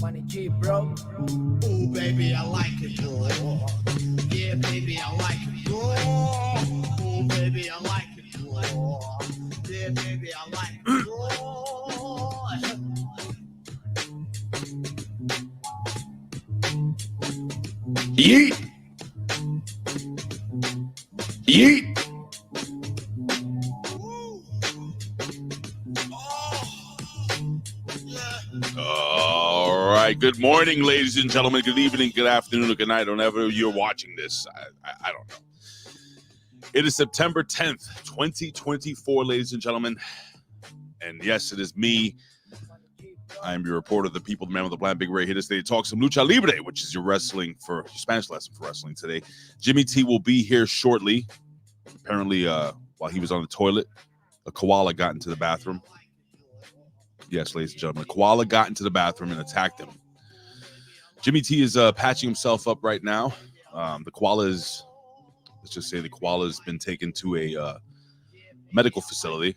Money cheap, bro. Ooh, baby, I like it, boy. Yeah, baby, I like it, boy. Ooh, baby, I like it, boy. Yeah, baby, I like it, boy. Yeet. Yeet. All right. Good morning, ladies and gentlemen. Good evening, good afternoon, or good night, whenever you're watching this. I don't know. It is September 10th, 2024, ladies and gentlemen. And yes, it is me. I am your reporter, the people, the man with the plan, Big Ray, here to stay to talk some lucha libre, which is your Spanish lesson for wrestling today. Jimmy T will be here shortly. Apparently, while he was on the toilet, a koala got into the bathroom. Yes, ladies and gentlemen, a koala got into the bathroom and attacked him. Jimmy T is patching himself up right now. The koala is, let's just say the koala has been taken to a medical facility.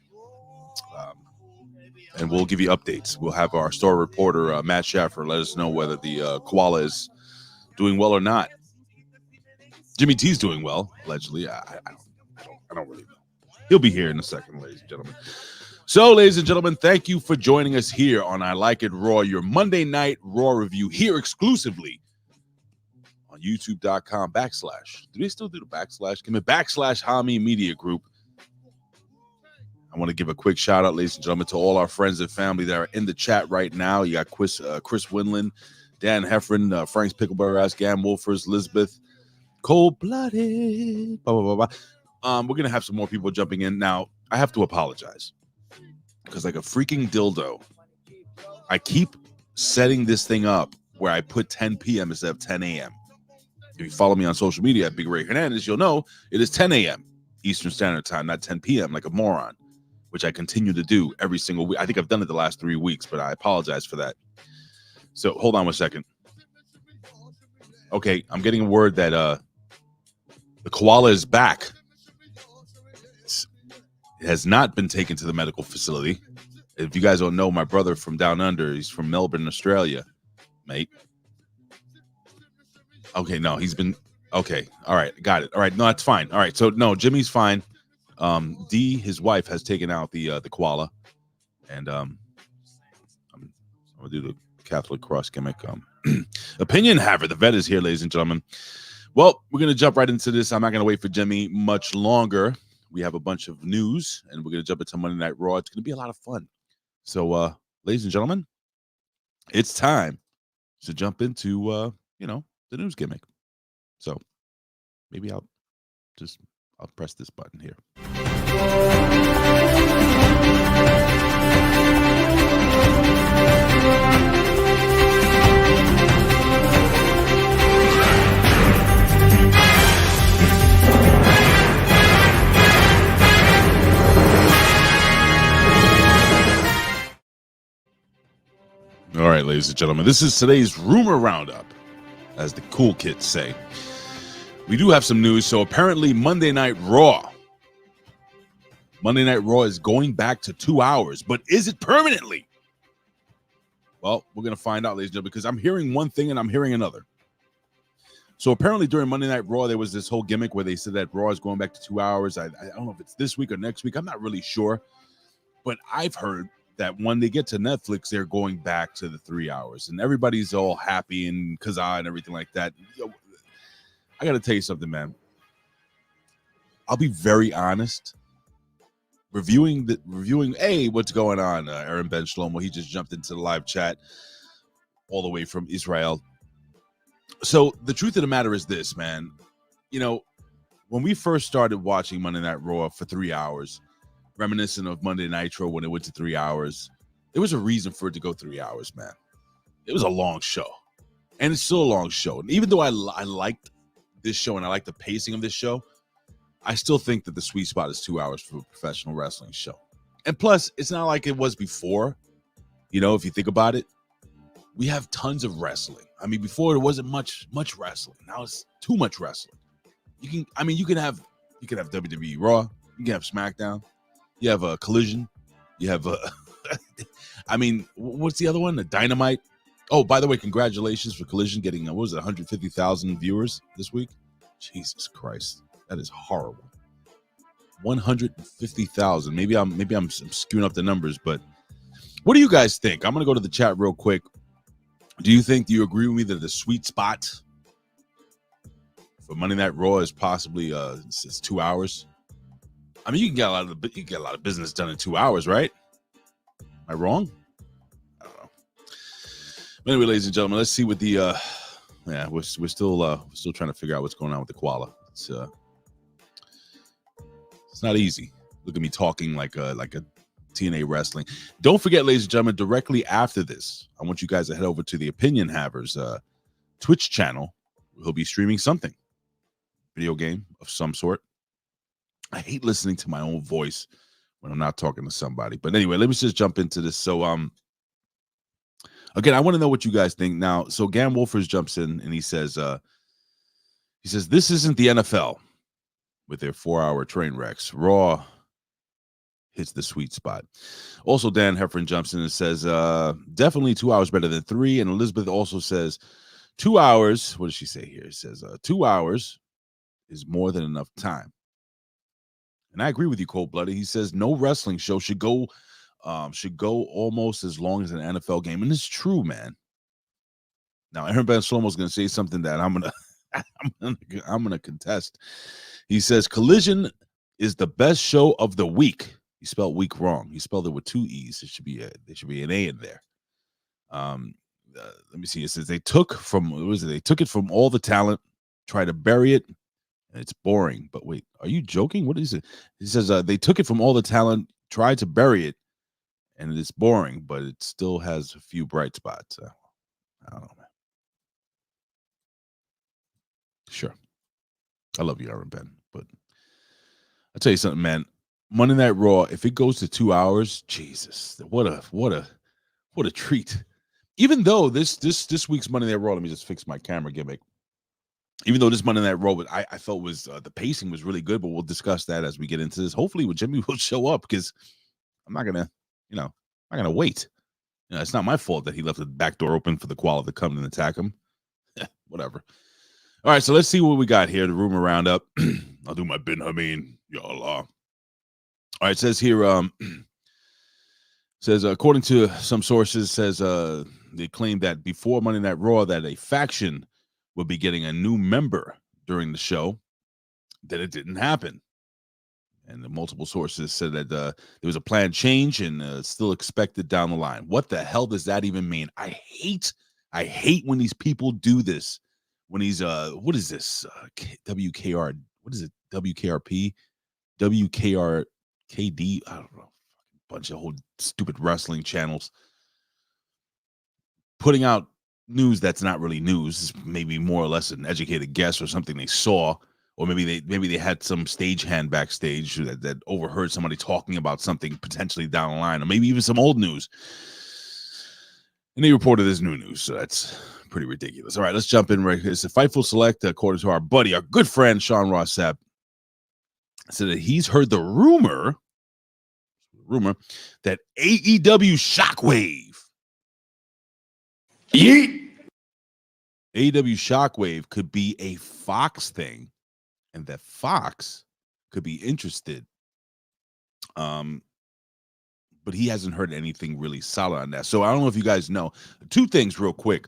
And we'll give you updates. We'll have our store reporter, Matt Schaffer, let us know whether the koala is doing well or not. Jimmy T's doing well, allegedly. I don't really know. He'll be here in a second, ladies and gentlemen. So, ladies and gentlemen, thank you for joining us here on I Like It Raw, your Monday Night Raw review here exclusively on YouTube.com/. Do they still do the backslash? Give me /Hamin Media Group. I want to give a quick shout out, ladies and gentlemen, to all our friends and family that are in the chat right now. You got Chris Winland, Dan Heffron, Frank's Pickleberry, Gam Wolfers, Elizabeth, Cold Blooded. Blah, blah, blah, blah. We're gonna have some more people jumping in now. I have to apologize because, like a freaking dildo, I keep setting this thing up where I put 10 p.m. instead of 10 a.m. If you follow me on social media at Big Ray Hernandez, you'll know it is 10 a.m. Eastern Standard Time, not 10 p.m. like a moron, which I continue to do every single week. I think I've done it the last 3 weeks, but I apologize for that. So hold on one second. Okay, I'm getting a word that the koala is back. It has not been taken to the medical facility. If you guys don't know, my brother from down under, he's from Melbourne, Australia, mate. Okay, no, he's been... Okay, all right, got it. All right, no, that's fine. All right, so no, Jimmy's fine. Dee, his wife, has taken out the koala, and I'm gonna do the Catholic cross gimmick. Opinion haver, the vet is here, ladies and gentlemen. Well, we're gonna jump right into this. I'm not gonna wait for Jimmy much longer. We have a bunch of news, and we're gonna jump into Monday Night Raw. It's gonna be a lot of fun. So, ladies and gentlemen, it's time to jump into the news gimmick. So maybe I'll press this button here. All right, ladies and gentlemen, this is today's rumor roundup, as the cool kids say. We do have some news. So apparently Monday Night Raw is going back to 2 hours, but is it permanently? Well, we're going to find out, ladies and gentlemen, because I'm hearing one thing and I'm hearing another. So apparently during Monday Night Raw, there was this whole gimmick where they said that Raw is going back to 2 hours. I don't know if it's this week or next week. I'm not really sure, but I've heard that when they get to Netflix, they're going back to the 3 hours, and everybody's all happy and kazaa and everything like that. I got to tell you something, man. I'll be very honest. Reviewing, hey, what's going on? Aaron Ben Shlomo, he just jumped into the live chat all the way from Israel. So the truth of the matter is this, man. You know, when we first started watching Monday Night Raw for 3 hours, reminiscent of Monday Nitro when it went to 3 hours, there was a reason for it to go 3 hours, man. It was a long show, and it's still a long show. And even though I liked this show and I like the pacing of this show, I still think that the sweet spot is 2 hours for a professional wrestling show. And plus, it's not like it was before. You know, if you think about it, we have tons of wrestling. I mean, before there wasn't much wrestling. Now it's too much wrestling. You can have WWE Raw, you can have SmackDown, you have a Collision, you have a I mean, what's the other one? The Dynamite. Oh, by the way, congratulations for Collision getting, what was it, 150,000 viewers this week? Jesus Christ. That is horrible. 150,000. Maybe I'm skewing up the numbers, but what do you guys think? I'm going to go to the chat real quick. Do you agree with me that the sweet spot for Monday Night Raw is possibly it's 2 hours? I mean, you can get a lot of business done in 2 hours, right? Am I wrong? I don't know. But anyway, ladies and gentlemen, let's see what the we're still trying to figure out what's going on with the koala. It's not easy. Look at me talking like a TNA wrestling. Don't forget, ladies and gentlemen, directly after this, I want you guys to head over to the Opinion Havers Twitch channel. He'll be streaming something, video game of some sort. I hate listening to my own voice when I'm not talking to somebody. But anyway, let me just jump into this. So, again, I want to know what you guys think now. So, Gan Wolfers jumps in and he says, this isn't the NFL with their 4-hour train wrecks. Raw hits the sweet spot. Also, Dan Heffron jumps in and says, definitely 2 hours better than 3. And Elizabeth also says 2 hours. What does she say here? It says 2 hours is more than enough time. And I agree with you, Cold Blooded. He says no wrestling show should go almost as long as an NFL game, and it's true, man. Now, Aaron Ben Shlomo's going to say something that I'm gonna contest. He says Collision is the best show of the week. He spelled week wrong. He spelled it with 2 E's. There should be an A in there. Let me see. It says they took it from all the talent, try to bury it. And it's boring. But wait, are you joking? What is it? He says they took it from all the talent, tried to bury it, and it's boring, but it still has a few bright spots. I don't know, man. Sure. I love you, Aaron Ben. But I'll tell you something, man. Monday Night Raw, if it goes to 2 hours, Jesus, what a treat. Even though this week's Monday Night Raw, let me just fix my camera gimmick. Even though this Monday Night Raw, I felt was the pacing was really good, but we'll discuss that as we get into this. Hopefully, Jimmy will show up because I'm not gonna wait. It's not my fault that he left the back door open for the koala to come and attack him. Whatever. All right, so let's see what we got here. The rumor roundup. I'll do my bin Hamin. Y'all. All right, it says here. Says according to some sources, says they claim that before Monday Night Raw that a faction will be getting a new member during the show, that it didn't happen. And the multiple sources said that there was a planned change and still expected down the line. What the hell does that even mean? I hate when these people do this. When he's what is this? WKR, what is it? WKRP? WKRKD? I don't know. Bunch of whole stupid wrestling channels putting out news that's not really news, maybe more or less an educated guess or something they saw, or maybe they had some stagehand backstage that overheard somebody talking about something potentially down the line, or maybe even some old news, and they reported this new news. So that's pretty ridiculous. All right, let's jump in right here. It's a Fightful Select, according to our buddy, our good friend Sean Ross Sapp, said that he's heard the rumor that AEW Shockwave. Yeet. AEW Shockwave could be a Fox thing, and that Fox could be interested. But he hasn't heard anything really solid on that. So I don't know if you guys know. 2 things real quick.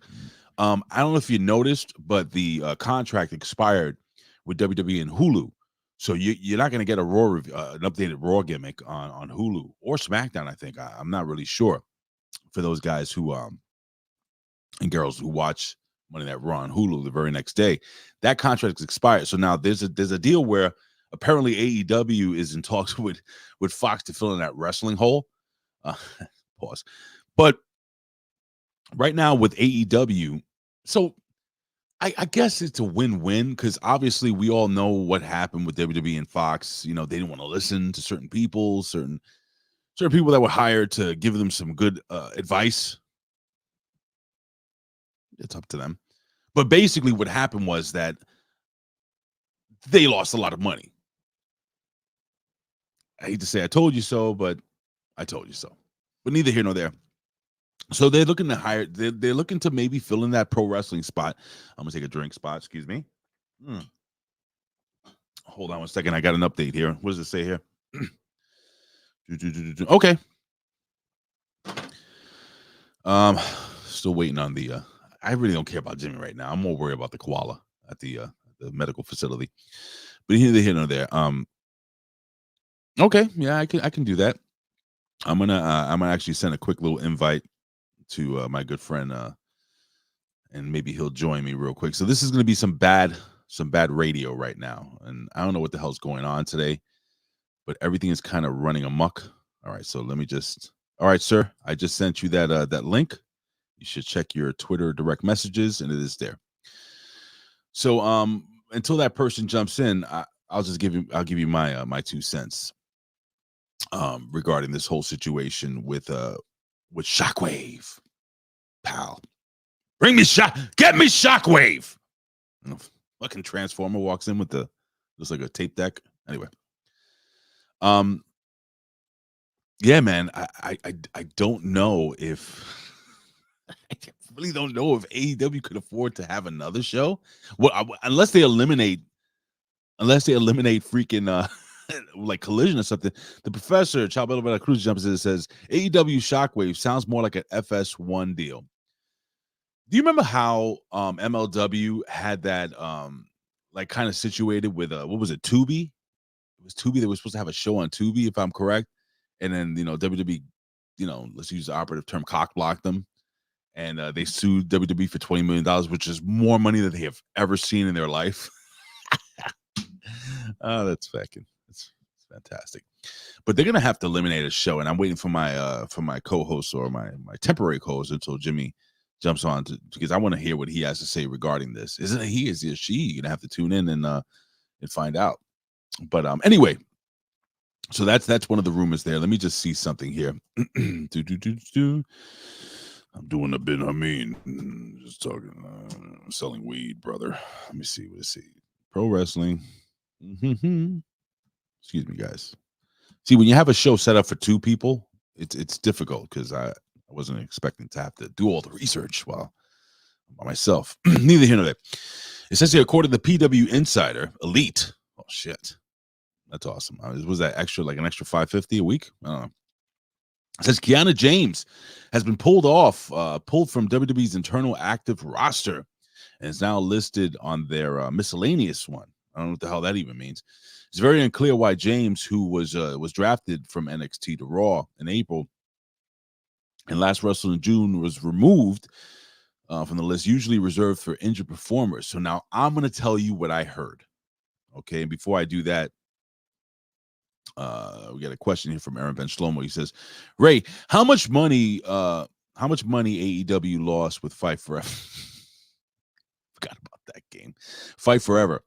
I don't know if you noticed, but the contract expired with WWE and Hulu. So you're not going to get a Raw an updated Raw gimmick on Hulu or SmackDown, I think. I'm not really sure for those guys who and girls who watch Monday Night Raw on Hulu the very next day. That contract is expired. So now there's a deal where apparently AEW is in talks with Fox to fill in that wrestling hole. Pause. But right now with AEW, so I guess it's a win-win because obviously we all know what happened with WWE and Fox. They didn't want to listen to certain people, certain people that were hired to give them some good advice. It's up to them. But basically what happened was that they lost a lot of money. I hate to say I told you so, but I told you so. But neither here nor there. So they're looking to hire. They're looking to maybe fill in that pro wrestling spot. I'm gonna take a drink spot. Excuse me. Hold on 1 second. I got an update here. What does it say here? Okay. Still waiting on the. I really don't care about Jimmy right now. I'm more worried about the koala at the medical facility. But here nor there. Okay, yeah, I can do that. I'm gonna actually send a quick little invite to my good friend, and maybe he'll join me real quick. So this is gonna be some bad radio right now, and I don't know what the hell's going on today, but everything is kind of running amok. All right, so let me just. All right, sir, I just sent you that link. You should check your Twitter direct messages, and it is there. So until that person jumps in, I'll give you my my 2 cents regarding this whole situation with Shockwave, pal. Get me Shockwave. Fucking Transformer walks in with looks like a tape deck. Anyway, yeah, man, I don't know if I really don't know if AEW could afford to have another show. Well, unless they eliminate freaking like Collision or something. The professor Chabelo Bella Cruz jumps in and says AEW Shockwave sounds more like an FS1 deal. Do you remember how MLW had that like kind of situated with what was it, Tubi? It was Tubi. They were supposed to have a show on Tubi, if I'm correct. And then WWE, let's use the operative term, cock blocked them. And they sued WWE for $20 million, which is more money than they have ever seen in their life. Oh, that's fantastic. But they're gonna have to eliminate a show, and I'm waiting for my co-host or my temporary co-host until Jimmy jumps on because I want to hear what he has to say regarding this. Isn't it he? Is it she? You're gonna have to tune in and find out. But anyway, so that's one of the rumors there. Let me just see something here. I'm doing a bit. I mean, just talking, selling weed, brother. Let me see. What is he? Pro wrestling. Excuse me, guys. See, when you have a show set up for 2 people, it's difficult because I wasn't expecting to have to do all the research by myself. Neither here nor there. It says here, according to the PW Insider, Elite. Oh shit, that's awesome. Was that extra, like an extra $550 a week? I don't know. It says Kiana James has been pulled from WWE's internal active roster, and is now listed on their miscellaneous one. I don't know what the hell that even means. It's very unclear why James, who was drafted from NXT to Raw in April and last wrestled in June, was removed from the list usually reserved for injured performers. So now I'm going to tell you what I heard. Okay, and before I do that, we got a question here from Aaron Ben Shlomo. He says, Ray, how much money AEW lost with Fight Forever? Forgot about that game. Fight Forever.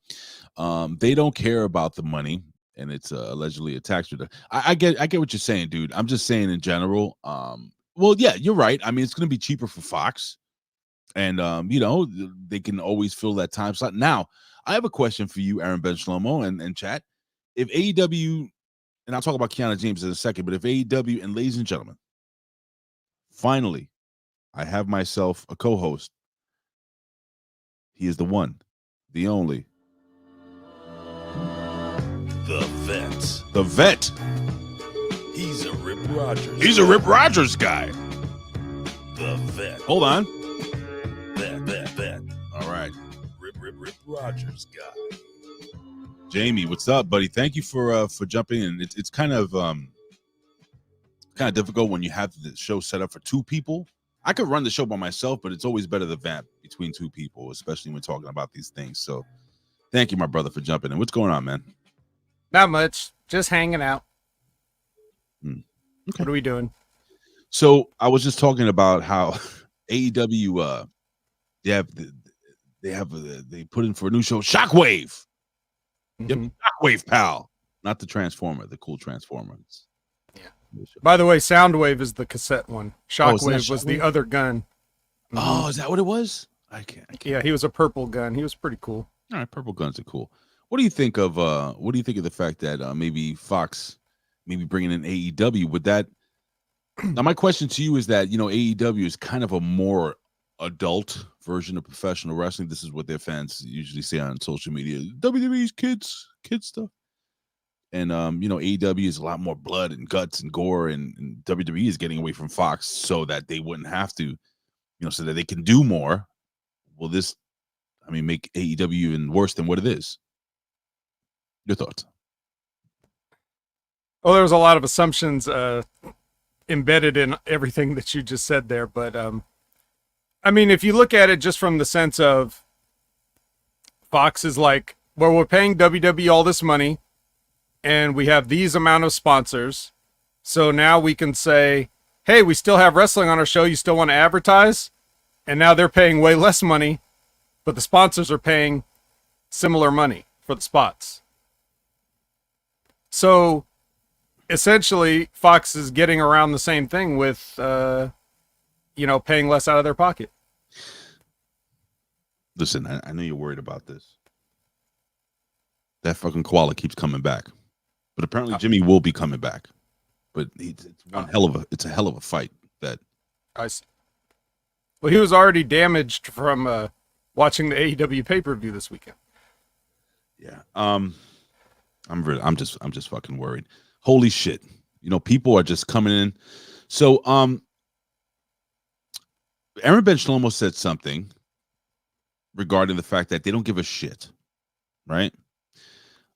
They don't care about the money, and it's allegedly a tax return. I get what you're saying, dude. I'm just saying in general. Well, yeah, you're right. I mean, it's going to be cheaper for Fox, and they can always fill that time slot. Now, I have a question for you, Aaron Ben Shlomo, and chat. If AEW, and I'll talk about Kiana James in a second, but if AEW, and ladies and gentlemen, finally, I have myself a co-host. He is the one, the only. The Vet. The Vet. He's a Rip Rogers. He's a Rip Rogers guy. The Vet. Hold on. Vet. All right. Rip Rogers guy. Jamie, what's up, buddy? Thank you for jumping in. It's kind of difficult when you have the show set up for 2 people. I could run the show by myself, but it's always better to vamp between 2 people, especially when talking about these things. So thank you, my brother, for jumping in. What's going on, man? Not much. Just hanging out. Okay. What are we doing? So I was just talking about how AEW they put in for a new show, Shockwave. Yep, Shockwave, pal. Not the Transformer, the cool Transformer. Yeah. By the way, Soundwave is the cassette one. Shockwave was the Shockwave? other gun. Oh, is that what it was? I can't. Yeah, he was a purple gun. He was pretty cool. All right, purple guns are cool. What do you think of the fact that maybe Fox maybe bringing in AEW? Would that Now, my question to you is that, AEW is kind of a more adult version of professional wrestling. This is what their fans usually say on social media. WWE's kids stuff. And, AEW is a lot more blood and guts and gore, and WWE is getting away from Fox so that they wouldn't have to, so that they can do more. Will this, make AEW even worse than what it is? Your thoughts? Well, there was a lot of assumptions embedded in everything that you just said there. But, if you look at it just from the sense of Fox is like, well, we're paying WWE all this money, and we have these amount of sponsors. So now we can say, hey, we still have wrestling on our show. You still want to advertise? And now they're paying way less money, but the sponsors are paying similar money for the spots. So essentially, Fox is getting around the same thing with, paying less out of their pocket. Listen, I know you're worried about this. That fucking koala keeps coming back. But apparently Jimmy will be coming back. But it's a hell of a fight. That I see. Well, he was already damaged from watching the AEW pay-per-view this weekend. Yeah. I'm just fucking worried. Holy shit. People are just coming in. So Aaron Ben Shlomo said something regarding the fact that they don't give a shit. Right?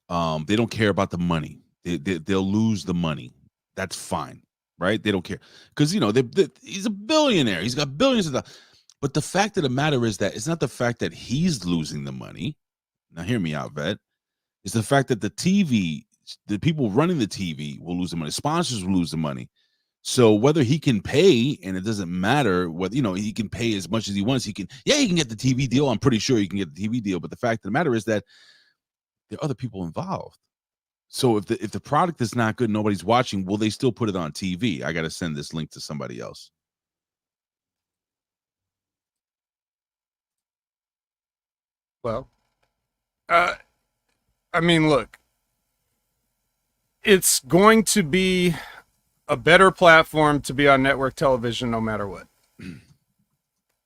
They don't care about the money. They'll lose the money. That's fine, right? They don't care because he's a billionaire. He's got billions of dollars. But the fact of the matter is that it's not the fact that he's losing the money. Now, hear me out, vet. It's the fact that the people running the TV will lose the money. Sponsors will lose the money. So whether he can pay, and it doesn't matter whether he can pay as much as he wants. He can get the TV deal. I'm pretty sure he can get the TV deal. But the fact of the matter is that there are other people involved. So if the product is not good, nobody's watching, will they still put it on TV? I got to send this link to somebody else. Well, look, it's going to be a better platform to be on network television no matter what.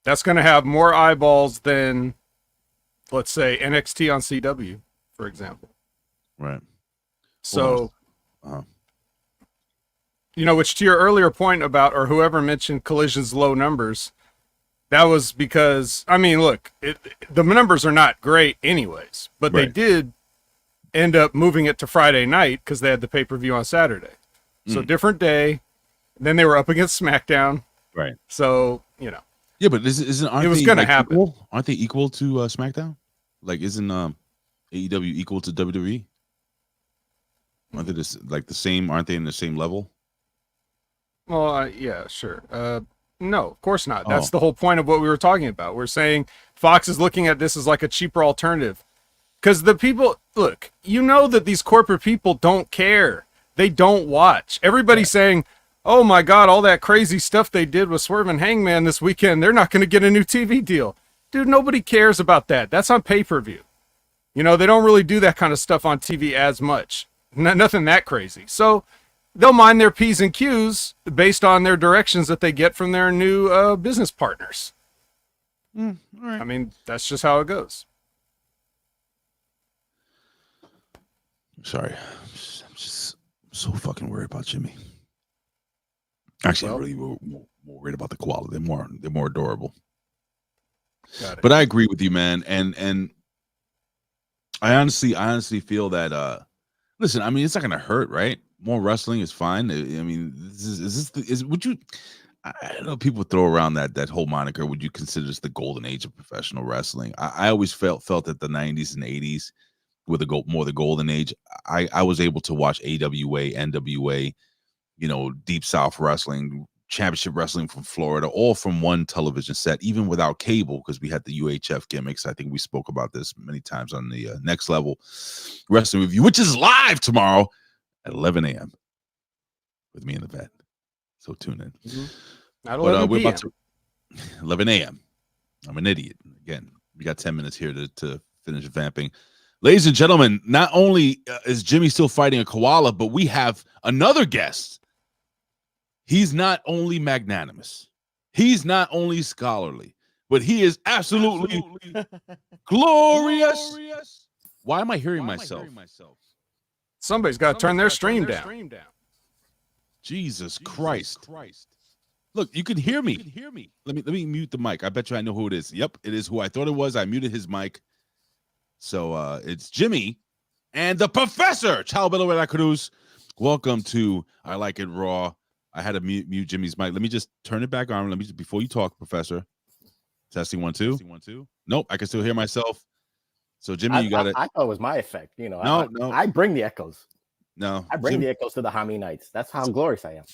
That's going to have more eyeballs than, let's say, NXT on CW, for example. Right. So, which to your earlier point about, or whoever mentioned Collision's low numbers, that was because, look, the numbers are not great anyways, but They did end up moving it to Friday night because they had the pay-per-view on Saturday. So different day. Then they were up against SmackDown. Right. So, Yeah, but aren't it was going to happen. Equal? Aren't they equal to SmackDown? Like, isn't AEW equal to WWE? Aren't they the same? Aren't they in the same level? Well, yeah, sure. No, of course not. That's the whole point of what we were talking about. We're saying Fox is looking at this as like a cheaper alternative. Because the people, look, that these corporate people don't care. They don't watch. Everybody's saying, oh my God, all that crazy stuff they did with Swerve and Hangman this weekend, they're not going to get a new TV deal. Dude, nobody cares about that. That's on pay-per-view. They don't really do that kind of stuff on TV as much. Nothing that crazy. So they'll mind their P's and Q's based on their directions that they get from their new business partners. All right. That's just how it goes. Sorry. I'm just so fucking worried about Jimmy. Actually, I'm really more worried about the koala. They're more adorable. Got it. But I agree with you, man. And I honestly feel that listen, it's not gonna hurt, right? More wrestling is fine. I know people throw around that whole moniker. Would you consider this the golden age of professional wrestling? I always felt that the 90s and 80s were the golden age. I was able to watch AWA, NWA, Deep South Wrestling, Championship Wrestling from Florida, all from one television set, even without cable, because we had the UHF gimmicks. I think we spoke about this many times on the Next Level Wrestling Review, which is live tomorrow at 11 a.m. with me and the vet. So tune in. Not 11 we're p.m. about to 11 a.m. I'm an idiot. Again, we got 10 minutes here to finish vamping. Ladies and gentlemen, not only is Jimmy still fighting a koala, but we have another guest He's not only magnanimous, he's not only scholarly, but he is absolutely glorious. Why am I hearing myself? Somebody's got to turn their stream down. Jesus Christ. Look, you can hear me. Let me mute the mic. I bet you I know who it is. Yep, it is who I thought it was. I muted his mic. So it's Jimmy and the Professor. Ciao, Belair Cruz. Welcome to I Like It Raw. I had to mute Jimmy's mic. Let me just turn it back on. Let me just, before you talk, Professor. Testing 1 2. Nope, I can still hear myself. So Jimmy, you got it. I thought it was my effect. You know, No. I bring the echoes. No, I bring the echoes to the Hamin Nights. That's how glorious I am.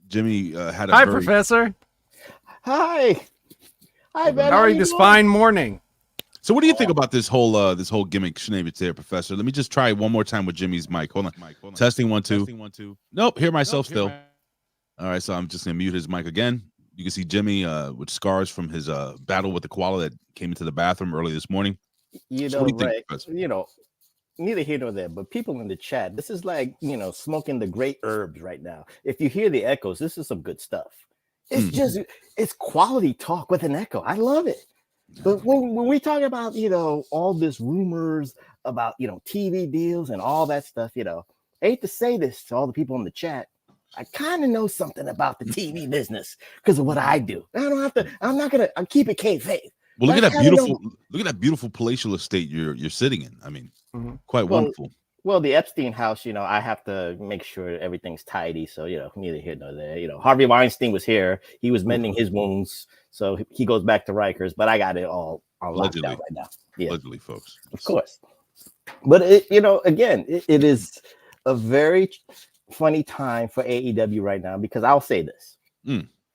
Jimmy had a Hi, Professor. Hi, Ben. How are you this fine morning? So what do you think about this whole gimmick shenanigans there, Professor? Let me just try one more time with Jimmy's mic. Hold on. Testing 1 2. Nope, hear myself still. All right, so I'm just gonna mute his mic again. You can see Jimmy with scars from his battle with the koala that came into the bathroom early this morning. You So know, what do you think, right? Professor? You know, neither here nor there, but people in the chat, this is like, you know, smoking the great herbs right now. If you hear the echoes, this is some good stuff. It's just, it's quality talk with an echo. I love it. But when we talk about, you know, all this rumors about, you know, TV deals and all that stuff, you know, I hate to say this to all the people in the chat, I kind of know something about the TV business because of what I do. I don't have to, I'll keep it kayfabe. Well, look at that beautiful palatial estate you're sitting in. I mean, quite wonderful. Well, the Epstein house, you know, I have to make sure everything's tidy. So, you know, neither here nor there. You know, Harvey Weinstein was here. He was mending his wounds. So he goes back to Rikers, but I got it all on lockdown right now. Yeah, allegedly, folks. Of course. But, it is a very funny time for AEW right now because I'll say this.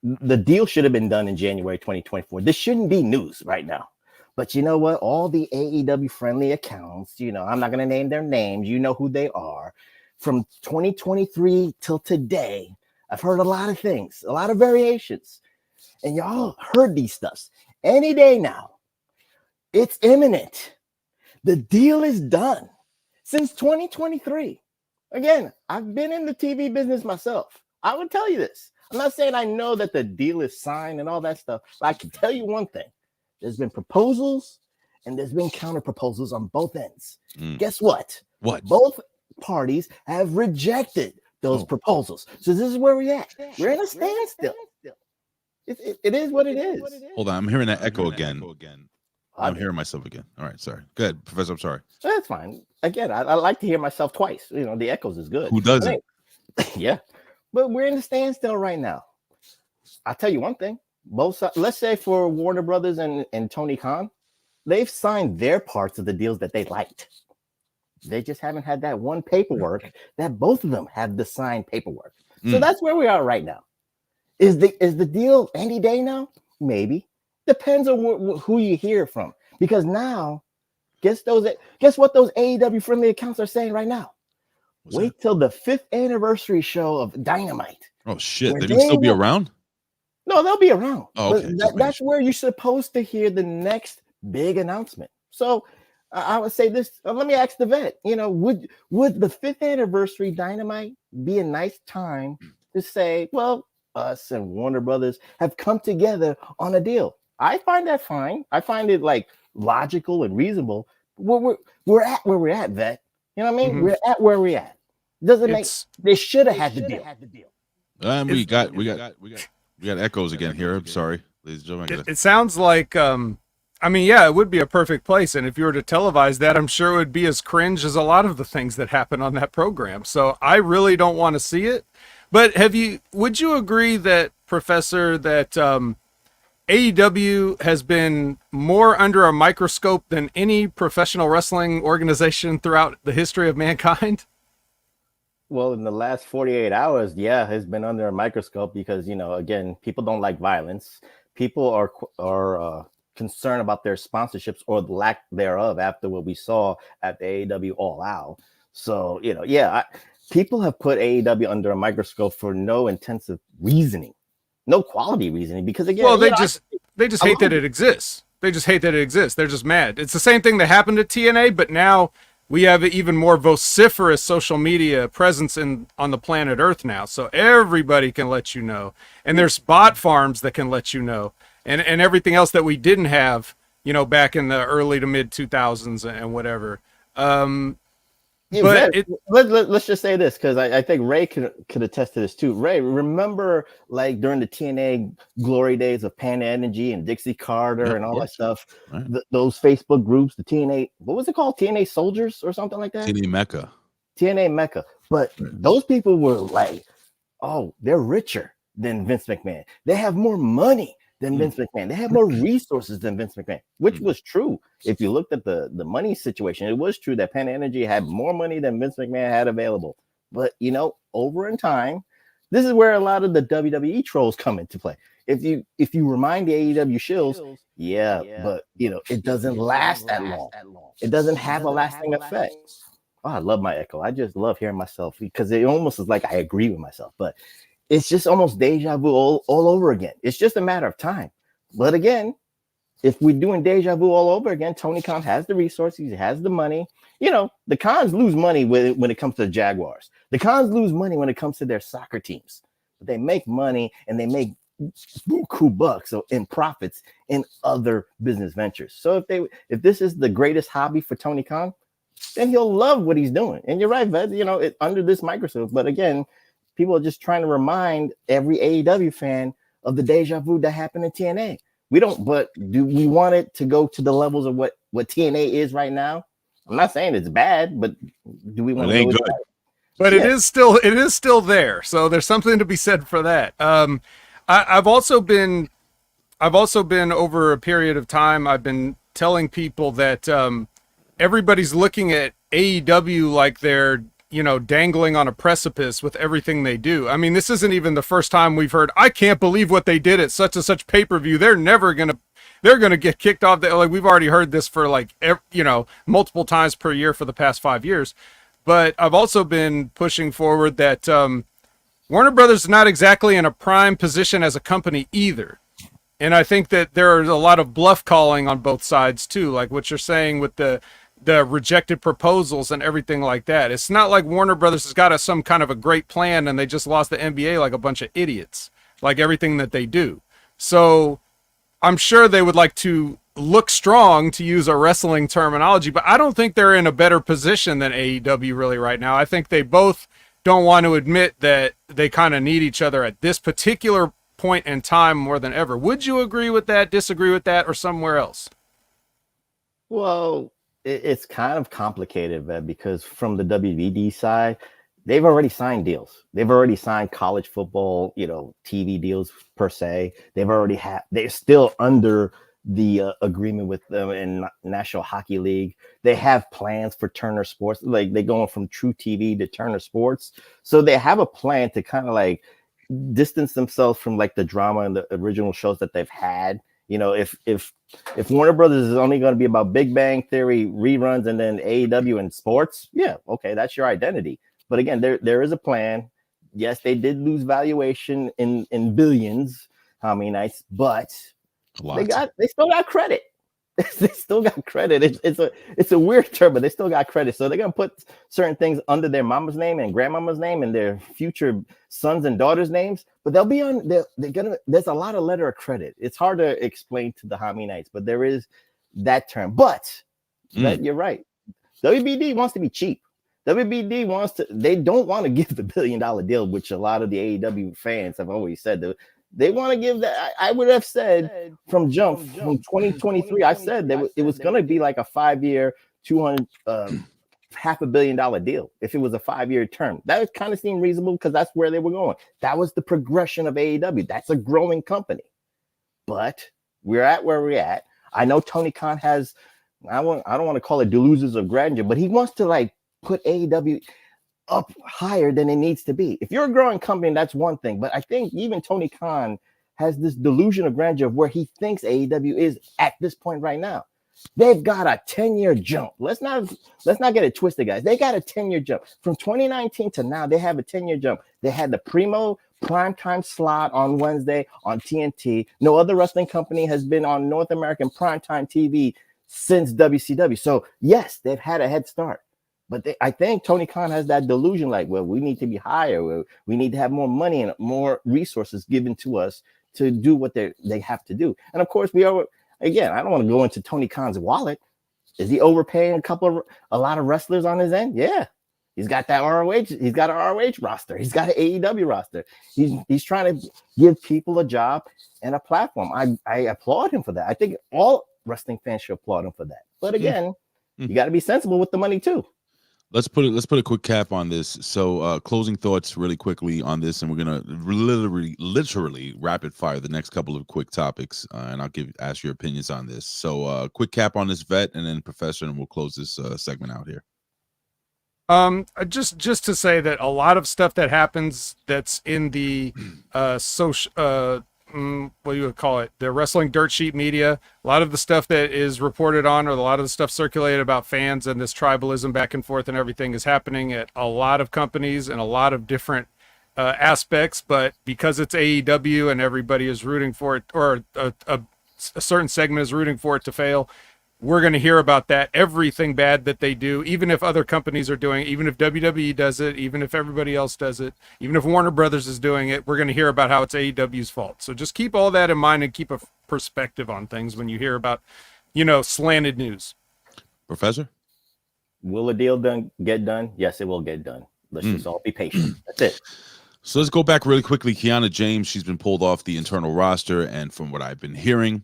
The deal should have been done in January 2024. This shouldn't be news right now. But you know what? All the AEW friendly accounts, you know, I'm not going to name their names. You know who they are. From 2023 till today, I've heard a lot of things, a lot of variations. And y'all heard these stuffs. Any day now, it's imminent. The deal is done since 2023. Again, I've been in the TV business myself. I would tell you this. I'm not saying I know that the deal is signed and all that stuff, but I can tell you one thing. There's been proposals and there's been counter proposals on both ends. Guess what? What? Both parties have rejected those proposals. So this is where we're at. We're in a standstill. It is what it is. Hold on, I'm hearing that echo again. I'm hearing myself again. All right, sorry. Good, Professor. I'm sorry. That's fine. Again, I like to hear myself twice. You know, the echoes is good. Who doesn't? Yeah. But we're in a standstill right now. I'll tell you one thing. Both sides, let's say for Warner Brothers and Tony Khan, they've signed their parts of the deals that they liked. They just haven't had that one paperwork that both of them have the signed paperwork. So that's where we are right now. Is the deal any day now? Maybe. Depends on who you hear from. Because now, guess what those AEW friendly accounts are saying right now? Wait till the 5th anniversary show of Dynamite. Oh shit! They're gonna still be around? No, they'll be around. Oh, okay. That's where you're supposed to hear the next big announcement. So I would say this. Let me ask the vet. You know, would the 5th anniversary Dynamite be a nice time to say, well, us and Warner Brothers have come together on a deal? I find that fine. I find it like logical and reasonable. We're at where we're at, vet. You know what I mean? We're at where we're at. Doesn't make. They should have had the deal. And we got echoes again here. I'm sorry, ladies and gentlemen. It sounds like, I mean, yeah, it would be a perfect place. And if you were to televise that, I'm sure it would be as cringe as a lot of the things that happen on that program. So I really don't want to see it. But would you agree that, Professor, that AEW has been more under a microscope than any professional wrestling organization throughout the history of mankind? Well, in the last 48 hours, yeah, has been under a microscope because, you know, again, people don't like violence. People are concerned about their sponsorships or the lack thereof after what we saw at the AEW All Out. So, you know, yeah, people have put AEW under a microscope for no intensive reasoning, no quality reasoning, because again, well, they just hate that it exists. They just hate that it exists. They're just mad. It's the same thing that happened at TNA, but now we have an even more vociferous social media presence on the planet Earth now. So everybody can let you know. And there's bot farms that can let you know. And everything else that we didn't have, you know, back in the early to mid 2000s and whatever. But let's just say this, because I think Ray could attest to this too. Ray, remember like during the TNA glory days of Pan Energy and Dixie Carter and all that stuff, right. Those Facebook groups, the TNA, what was it called? TNA Soldiers or something like that? TNA Mecca. TNA Mecca. But those people were like, oh, they're richer than Vince McMahon. They have more money than Vince McMahon. They have more resources than Vince McMahon, which was true. If you looked at the money situation, it was true that Pan Energy had more money than Vince McMahon had available. But, you know, over in time, this is where a lot of the WWE trolls come into play. If you remind the AEW shills, but, you know, it doesn't last that long. It doesn't have a lasting effect. Oh, I love my echo. I just love hearing myself because it almost is like I agree with myself. But it's just almost deja vu all over again. It's just a matter of time. But again, if we're doing deja vu all over again, Tony Khan has the resources, he has the money. You know, the Khans lose money when it comes to the Jaguars. The Khans lose money when it comes to their soccer teams. But they make money and they make buku bucks in profits in other business ventures. So if this is the greatest hobby for Tony Khan, then he'll love what he's doing. And you're right, Ved, you know, under this microscope. But again, people are just trying to remind every AEW fan of the deja vu that happened in TNA. But do we want it to go to the levels of what TNA is right now? I'm not saying it's bad, but do we want to go good? But it is still there. So there's something to be said for that. I've also been over a period of time, I've been telling people that everybody's looking at AEW like they're, you know, dangling on a precipice with everything they do. I mean, this isn't even the first time we've heard, I can't believe what they did at such and such pay-per-view. They're going to get kicked off. Like, we've already heard this for like, you know, multiple times per year for the past 5 years. But I've also been pushing forward that Warner Brothers is not exactly in a prime position as a company either. And I think that there is a lot of bluff calling on both sides too, like what you're saying with the rejected proposals and everything like that. It's not like Warner Brothers has got some kind of a great plan and they just lost the NBA like a bunch of idiots, like everything that they do. So I'm sure they would like to look strong, to use a wrestling terminology, but I don't think they're in a better position than AEW really right now. I think they both don't want to admit that they kind of need each other at this particular point in time more than ever. Would you agree with that, disagree with that, or somewhere else? Well, it's kind of complicated, man, because from the WBD side, they've already signed deals. They've already signed college football, you know, TV deals per se. They're still under the agreement with them in National Hockey League. They have plans for Turner Sports, like they're going from True TV to Turner Sports. So they have a plan to kind of like distance themselves from like the drama and the original shows that they've had. You know, if Warner Brothers is only going to be about Big Bang Theory reruns and then AEW and sports, yeah, okay, that's your identity. But again, there is a plan. Yes, they did lose valuation in billions, how many nights, but they still got credit. They still got credit. It's a weird term, but they still got credit. So they're gonna put certain things under their mama's name and grandmama's name and their future sons and daughters' names, but they'll be on. There's a lot of letter of credit. It's hard to explain to the Haminites, but there is that term. But you're right. WBD wants to be cheap. They don't want to give the $1 billion deal, which a lot of the AEW fans have always said. They want to give that. I would have said from 2023, I said that it was going to be like a 5-year, $500 million deal. If it was a 5-year term, that kind of seemed reasonable because that's where they were going. That was the progression of AEW. That's a growing company, but we're at where we're at. I know Tony Khan has, I don't want to call it delusions of grandeur, but he wants to like put AEW up higher than it needs to be. If you're a growing company, that's one thing. But I think even Tony Khan has this delusion of grandeur of where he thinks AEW is at this point right now. They've got a 10-year jump. Let's not get it twisted, guys. They got a 10-year jump. From 2019 to now, they have a 10-year jump. They had the Primo primetime slot on Wednesday on TNT. No other wrestling company has been on North American primetime TV since WCW. So yes, they've had a head start. But I think Tony Khan has that delusion, like, well, we need to be higher. We need to have more money and more resources given to us to do what they have to do. And of course, again, I don't want to go into Tony Khan's wallet. Is he overpaying a lot of wrestlers on his end? Yeah. He's got that ROH. He's got an ROH roster. He's got an AEW roster. He's trying to give people a job and a platform. I applaud him for that. I think all wrestling fans should applaud him for that. But again, you got to be sensible with the money too. Let's put a quick cap on this. So closing thoughts really quickly on this, and we're gonna literally rapid fire the next couple of quick topics, and I'll ask your opinions on this. So quick cap on this, Vet, and then Professor, and we'll close this segment out here. Just to say that a lot of stuff that happens that's in the social what you would call it, the wrestling dirt sheet media, a lot of the stuff that is reported on, or a lot of the stuff circulated about fans and this tribalism back and forth and everything, is happening at a lot of companies and a lot of different aspects. But because it's AEW and everybody is rooting for it, or a certain segment is rooting for it to fail, we're going to hear about that, everything bad that they do, even if other companies are doing it, even if WWE does it, even if everybody else does it, even if Warner Brothers is doing it, we're going to hear about how it's AEW's fault. So just keep all that in mind and keep a perspective on things when you hear about, slanted news. Professor? Will a deal get done? Yes, it will get done. Let's just all be patient. That's it. So let's go back really quickly. Kiana James, she's been pulled off the internal roster, and from what I've been hearing,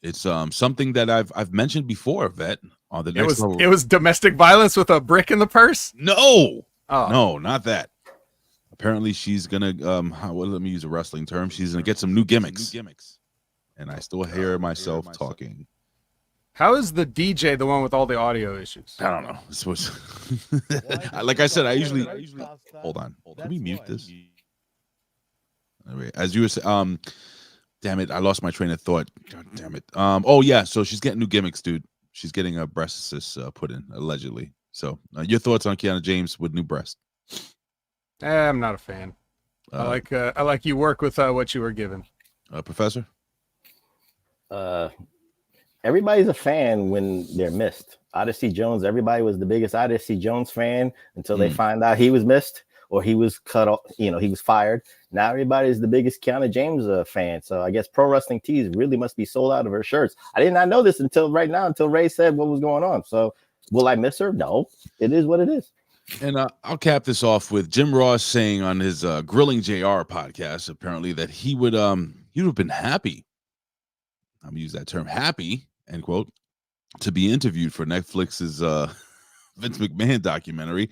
it's something that I've mentioned before, Vet. On the next level. It was domestic violence with a brick in the purse? No, not that. Apparently, she's gonna let me use a wrestling term. She's gonna get some new gimmicks. And I still hear myself talking. How is the DJ the one with all the audio issues? I don't know. This was like I said. I usually hold on. Can we mute this? Anyway, as you were saying, damn it, I lost my train of thought. God damn it. Oh yeah, so she's getting new gimmicks, dude. She's getting a breast assist put in, allegedly. So your thoughts on Kiana James with new breast? I'm not a fan. I like you work with what you were given. Professor? Everybody's a fan when they're missed. Odyssey Jones, everybody was the biggest Odyssey Jones fan until they find out he was missed or he was cut off, he was fired. Now everybody's the biggest Kiana James fan. So I guess Pro Wrestling Tees really must be sold out of her shirts. I did not know this until right now, until Ray said what was going on. So will I miss her? No, it is what it is. And I'll cap this off with Jim Ross saying on his Grilling JR podcast, apparently, that he would have been happy. I'm gonna use that term, happy, end quote, to be interviewed for Netflix's Vince McMahon documentary,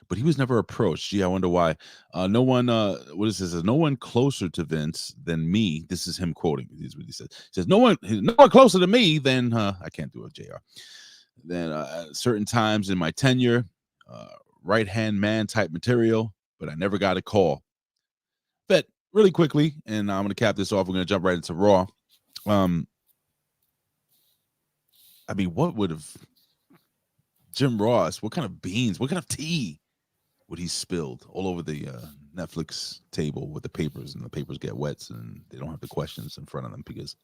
but he was never approached. Gee, I wonder why. No one, what is this? No one closer to Vince than me. This is him quoting. This is what he said. He says, no one closer to me than I can't do a JR. Then at certain times in my tenure, right-hand man type material, but I never got a call. But really quickly, and I'm going to cap this off. We're going to jump right into Raw. I mean, what would have Jim Ross, what kind of beans, what kind of tea would he spilled all over the Netflix table with the papers, and the papers get wet and they don't have the questions in front of them because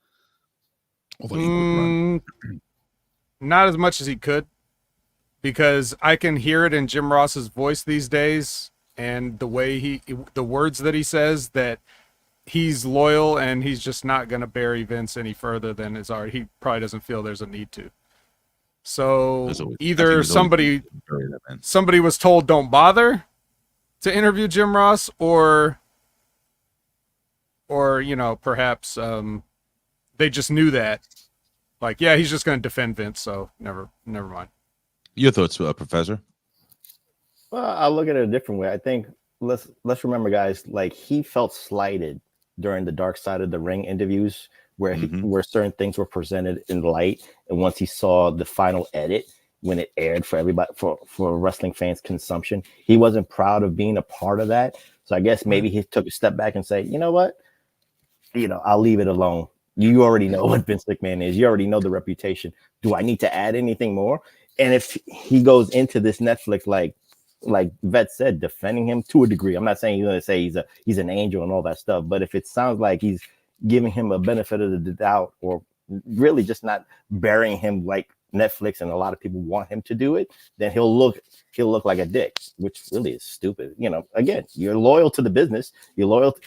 although he would run. Not as much as he could, because I can hear it in Jim Ross's voice these days and the way the words that he says, that he's loyal and he's just not going to bury Vince any further than is already. He probably doesn't feel there's a need to. So either somebody was told don't bother to interview Jim Ross, or perhaps they just knew that, like, yeah, he's just going to defend Vince, so never mind. Your thoughts, Professor? Well, I'll look at it a different way. I think let's remember, guys, like, he felt slighted during the Dark Side of the Ring interviews where where certain things were presented in light, and once he saw the final edit when it aired for everybody, for wrestling fans' consumption, he wasn't proud of being a part of that. So I guess maybe he took a step back and say, you know what, I'll leave it alone. You already know what Vince McMahon is. You already know the reputation. Do I need to add anything more? And if he goes into this Netflix, like Vet said, defending him to a degree, I'm not saying he's going to say he's an angel and all that stuff, but if it sounds like he's giving him a benefit of the doubt, or really just not burying him like Netflix and a lot of people want him to do it, then he'll look like a dick, which really is stupid. Again, you're loyal to the business. You're loyal.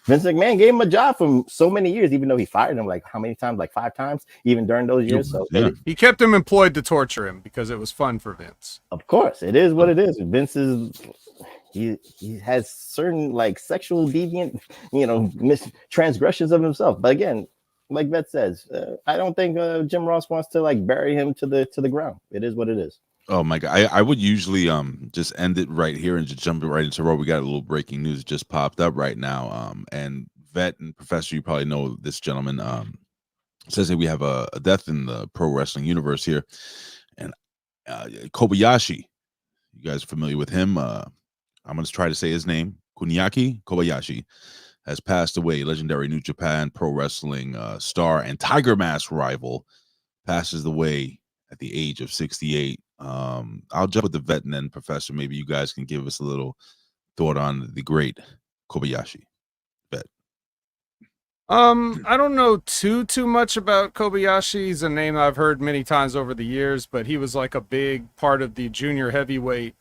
Vince McMahon gave him a job for so many years, even though he fired him like how many times? Like 5 times, even during those years. So he kept him employed to torture him because it was fun for Vince. Of course, it is what it is. Vince is he has certain like sexual deviant, transgressions of himself. But again, like Vet says, I don't think Jim Ross wants to like bury him to the ground. It is what it is. Oh my God. I would usually just end it right here and just jump right into Raw. We got a little breaking news just popped up right now. And Vet and Professor, you probably know this gentleman. Says that we have a death in the pro wrestling universe here. And Kobayashi, you guys are familiar with him. I'm gonna try to say his name. Kuniaki Kobayashi has passed away. Legendary New Japan Pro Wrestling star and Tiger Mask rival passes away at the age of 68. I'll jump with the Vet and then Professor. Maybe you guys can give us a little thought on the great Kobayashi. Vet. I don't know too much about Kobayashi. He's a name I've heard many times over the years, but he was like a big part of the junior heavyweight,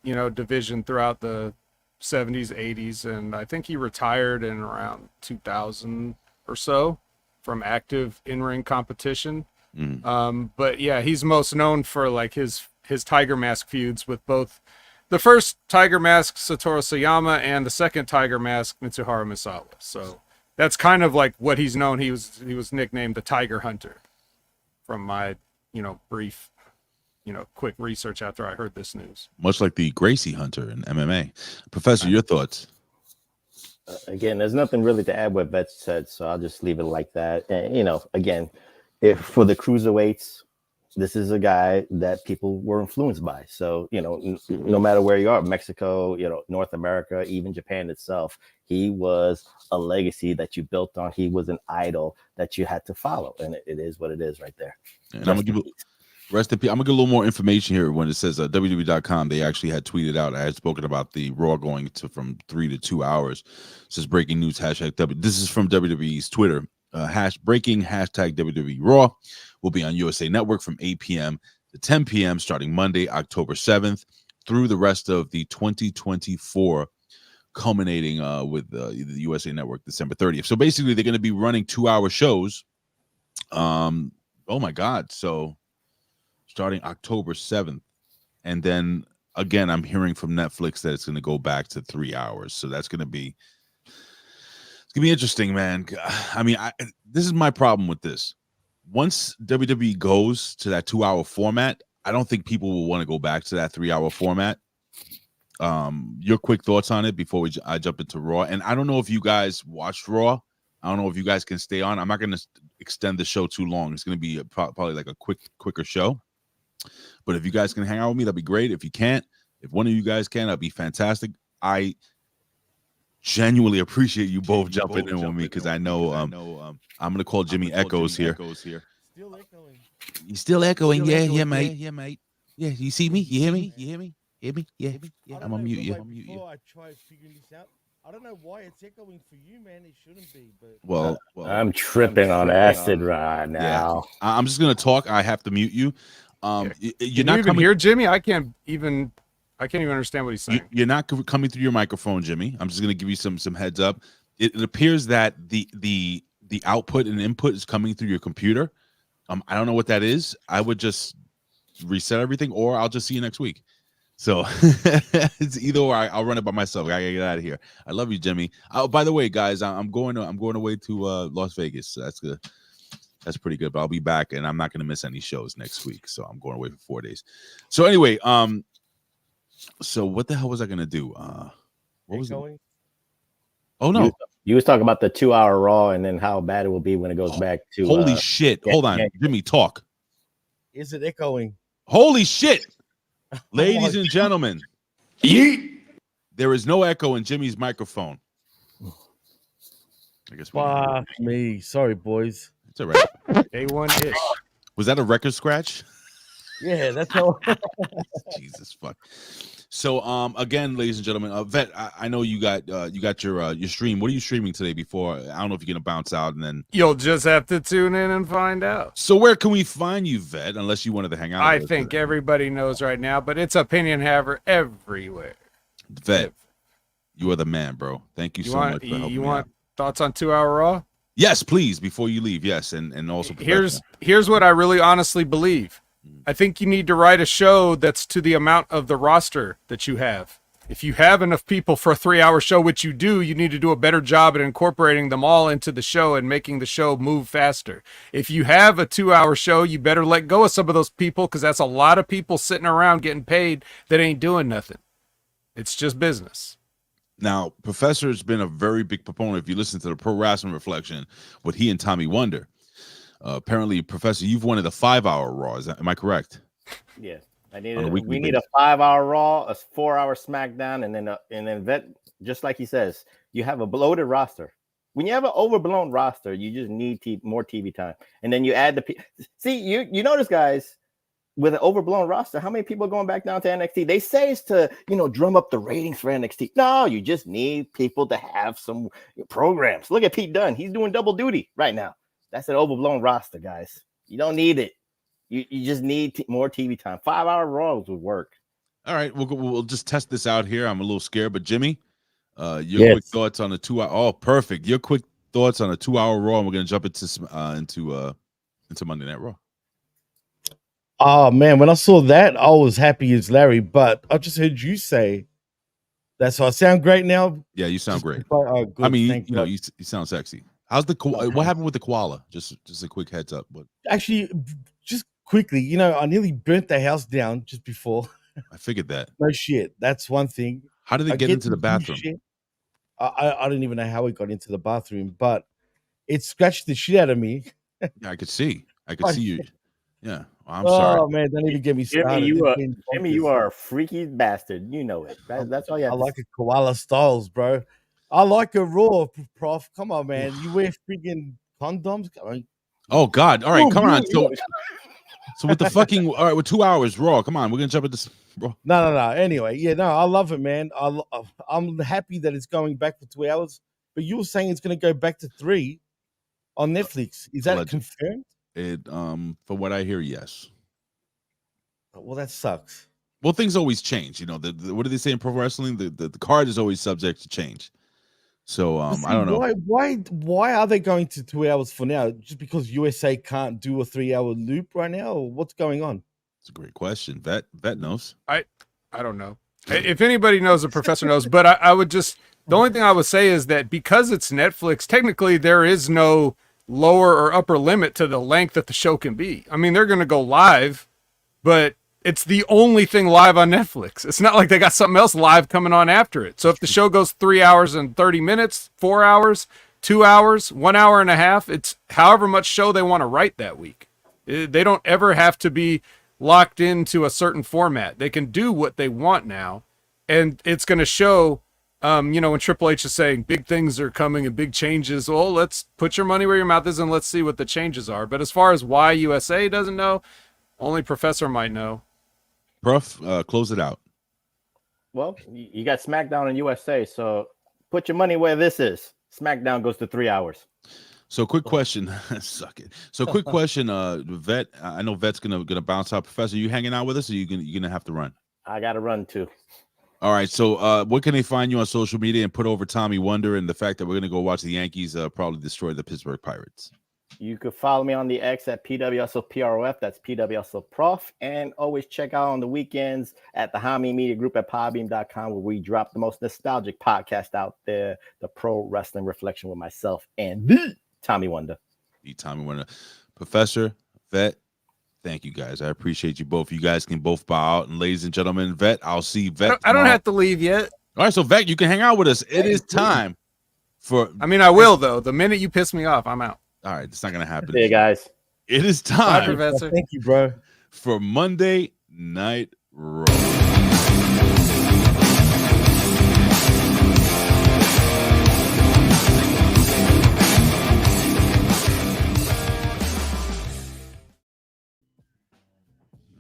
division throughout the 70s, 80s, and I think he retired in around 2000 or so from active in-ring competition. But yeah, he's most known for like his Tiger Mask feuds with both the first Tiger Mask Satoru Sayama and the second Tiger Mask Mitsuharu Misawa. So that's kind of like what he's known. He was nicknamed the Tiger Hunter from my brief quick research after I heard this news. Much like the Gracie Hunter in MMA. Professor, your thoughts? Again, there's nothing really to add what Vet said, so I'll just leave it like that. And again, if for the cruiserweights, this is a guy that people were influenced by. So, no matter where you are, Mexico, North America, even Japan itself, he was a legacy that you built on. He was an idol that you had to follow. And it is what it is right there. And I'm going to give rest in peace. I'm going to get a little more information here when it says WWE.com. They actually had tweeted out. I had spoken about the Raw going from 3 to 2 hours. It says breaking news, #W. This is from WWE's Twitter. Breaking #WWE Raw will be on USA Network from 8 p.m. to 10 p.m. starting Monday, October 7th through the rest of the 2024, culminating with the USA Network December 30th. So basically, they're going to be running 2-hour shows. Oh my God! So starting October 7th, and then again, I'm hearing from Netflix that it's going to go back to 3 hours. So that's going to be. It's gonna be interesting, man. I mean, this is my problem with this. Once WWE goes to that 2-hour format, I don't think people will want to go back to that 3-hour format. Your quick thoughts on it before I jump into Raw. And I don't know if you guys watched Raw. I don't know if you guys can stay on. I'm not going to extend the show too long. It's going to be probably like a quicker show. But if you guys can hang out with me, that'd be great. If you can't, if one of you guys can, that'd be fantastic. I genuinely appreciate you both jumping in with me because I know I'm going to call Jimmy Echoes here. Still echoing. He's still echoing. Yeah, mate. Yeah, you see me? You hear me? Hear me? Yeah. I'm going to mute you. Before I try figuring this out, I don't know why it's echoing for you, man. It shouldn't be. But Well, I'm tripping on acid right now. Yeah. I'm just going to talk. I have to mute you. You're not even hear Jimmy? I can't even understand what he's saying. You're not coming through your microphone, Jimmy. I'm just going to give you some heads up. It appears that the output and input is coming through your computer. I don't know what that is. I would just reset everything, or I'll just see you next week. So it's either or. I'll run it by myself. I gotta get out of here. I love you, Jimmy. Oh, by the way, guys, I'm going away to Las Vegas. So that's good. That's pretty good. But I'll be back, and I'm not gonna miss any shows next week. So I'm going away for 4 days. So anyway, so what the hell was I gonna do? What was it? Oh no. You was talking about the 2-hour Raw and then how bad it will be when it goes back to. Holy shit! Hold on, Jimmy, talk. Is it echoing? Holy shit, ladies and gentlemen! There is no echo in Jimmy's microphone. I guess. Fuck me. Sorry, boys. It's all right. A1-ish. Was that a record scratch? Yeah, that's all. Jesus fuck. So again, ladies and gentlemen, Vet, I know you got your stream. What are you streaming today? Before I don't know if you're gonna bounce out and then You'll just have to tune in and find out. So where can we find you, Vet? Unless you wanted to hang out. I with us think today. everybody knows right now, but it's Opinion Haver everywhere. Vet, you are the man, bro. Thank you so much for helping me out. Thoughts on 2 Hour Raw? Yes, please, before you leave. Yes, and also here's what I really honestly believe. I think you need to write a show that's to the amount of the roster that you have. If you have enough people for a 3-hour show, which you do, you need to do a better job at incorporating them all into the show and making the show move faster. If you have a 2-hour show, you better let go of some of those people, because that's a lot of people sitting around getting paid that ain't doing nothing. It's just business. Now, Professor has been a very big proponent. If you listen to the Pro Wrestling Reflection with he and Tommy Wonder, apparently, Professor, you've wanted a 5-hour Raw. Am I correct? Yes. We need a 5-hour Raw, a 4-hour SmackDown, and then Vet, just like he says, you have a bloated roster. When you have an overblown roster, you just need more TV time, and then you add the see you notice, guys, with an overblown roster, how many people are going back down to NXT? They say it's to drum up the ratings for NXT. No, you just need people to have some programs. Look at Pete Dunne; he's doing double duty right now. That's an overblown roster, guys. You don't need it. You just need more TV time. 5-hour Raws would work. All right, we'll just test this out here. I'm a little scared, but Jimmy, your quick thoughts on the 2-hour. Oh, perfect. Your quick thoughts on a 2-hour Raw, and we're gonna jump into Monday Night Raw. Oh man, when I saw that, I was happy as Larry. But I just heard you say that, so I sound great now. Yeah, you sound great. Oh, good. I mean, you sound sexy. How's the what happened with the koala? Just a quick heads up. But actually, just quickly, I nearly burnt the house down just before. I figured that. No shit. That's one thing. How did it get into the bathroom? I don't even know how it got into the bathroom, but it scratched the shit out of me. Yeah, I could see you. Yeah. Well, I'm sorry. Oh man, don't even get me started. Jimmy, you are a freaky bastard. You know it. That's all you have. I like a koala styles, bro. I like a Raw, Prof. Come on, man. You wear freaking condoms? Oh God! All right, come on. So with the fucking all right, with 2 hours Raw. Come on, we're gonna jump into this. Bro. No. Anyway, I love it, man. I'm happy that it's going back for 2 hours. But you were saying it's gonna go back to 3 on Netflix. Is that confirmed? It from what I hear, yes. Well, that sucks. Well, things always change. What do they say in pro wrestling? The card is always subject to change. So I don't know. Why are they going to 2 hours for now? Just because USA can't do a 3-hour loop right now? Or what's going on? It's a great question. Vet knows. I don't know. If anybody knows, the professor knows. But I would just, the only thing I would say is that because it's Netflix, technically there is no lower or upper limit to the length that the show can be. I mean, they're going to go live, but it's the only thing live on Netflix. It's not like they got something else live coming on after it. So if the show goes 3 hours and 30 minutes, 4 hours, 2 hours, 1 hour and a half, it's however much show they want to write that week. They don't ever have to be locked into a certain format. They can do what they want now. And it's going to show, when Triple H is saying big things are coming and big changes, well, let's put your money where your mouth is and let's see what the changes are. But as far as why USA doesn't know, only Professor might know. Prof, close it out. Well, you got SmackDown and USA, so put your money where this is. SmackDown goes to 3 hours. So quick question. Suck it. So quick question, Vet. I know Vet's gonna bounce out. Professor, you hanging out with us, or you gonna have to run? I gotta run too. All right. So what can they find you on social media and put over Tommy Wonder and the fact that we're gonna go watch the Yankees probably destroy the Pittsburgh Pirates? You could follow me on the X at PWSOPROF. That's PWSOPROF. And always check out on the weekends at the Hamin Media Group at podbeam.com, where we drop the most nostalgic podcast out there, the Pro Wrestling Reflection, with myself and the Tommy Wonder. The Tommy Wonder. Professor, Vet, thank you guys. I appreciate you both. You guys can both bow out. And ladies and gentlemen, Vet, I'll see Vet. I don't have to leave yet. All right, so Vet, you can hang out with us. It is time for... I mean, I will, though. The minute you piss me off, I'm out. All right, it's not going to happen. Hey, guys. It is time. Bye, Professor. Thank you, bro. For Monday Night Raw.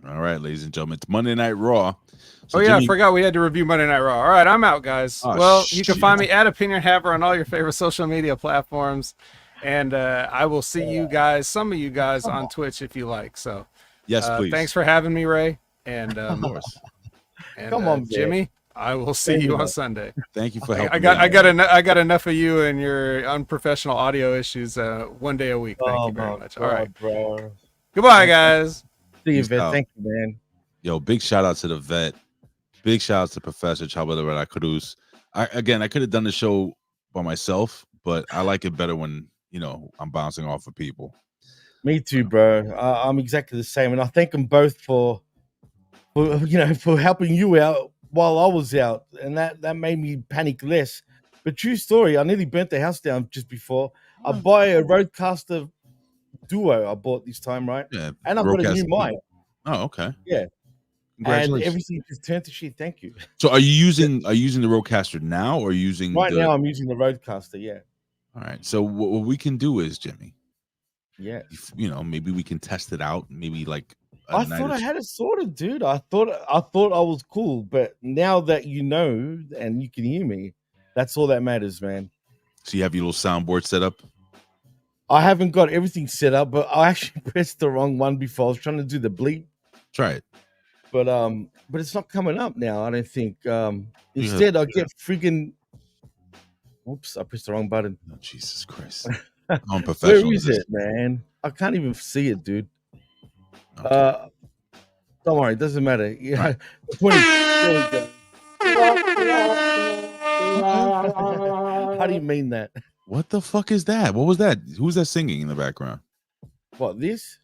All right, ladies and gentlemen, it's Monday Night Raw. So Oh yeah, Jimmy, I forgot we had to review Monday Night Raw. All right, I'm out, guys. Oh, well, you can shit. find me at Opinion Haver on all your favorite social media platforms, and I will see you guys, some of you guys, on Twitch if you like. So, yes, please. thanks for having me, Ray, and Of course. and Come on, Jimmy. I will see you on Sunday. Thank you for helping. I got enough of you and your unprofessional audio issues. One day a week. Thank you very much. All right, bro. Goodbye, guys. See you, Peace Vet. out. Thank you, man. Yo, big shout out to the vet. Big shout out to Professor Chabela Cruz. I could have done the show by myself, but I like it better when I'm bouncing off of people. Me too, bro. I'm exactly the same, and I thank them both for helping you out while I was out, and that made me panic less. But true story, I nearly burnt the house down just before. I buy a Roadcaster Duo. I bought this time, right? Yeah, And I've got a new mic. Oh, okay. Yeah. And Congratulations. everything just turned to shit. Thank you. So are you using the Rodecaster now, or are you using Now I'm using the Roadcaster. Yeah. All right. So what we can do is, Jimmy, Yeah. maybe we can test it out. Maybe like I thought I had it sorted, dude. I thought I was cool, but now that you know and you can hear me, that's all that matters, man. So you have your little soundboard set up. I haven't got everything set up, but I actually pressed the wrong one before. I was trying to do the bleep, Try it. but it's not coming up now. I don't think. Instead, I get freaking. Oops! I pressed the wrong button. Oh, Jesus Christ! I'm professional. Where is it, man? I can't even see it, dude. Okay. Don't worry, it doesn't matter. Yeah, the point is, there we go. How do you mean that? What the fuck is that? What was that? Who's that singing in the background? What, this?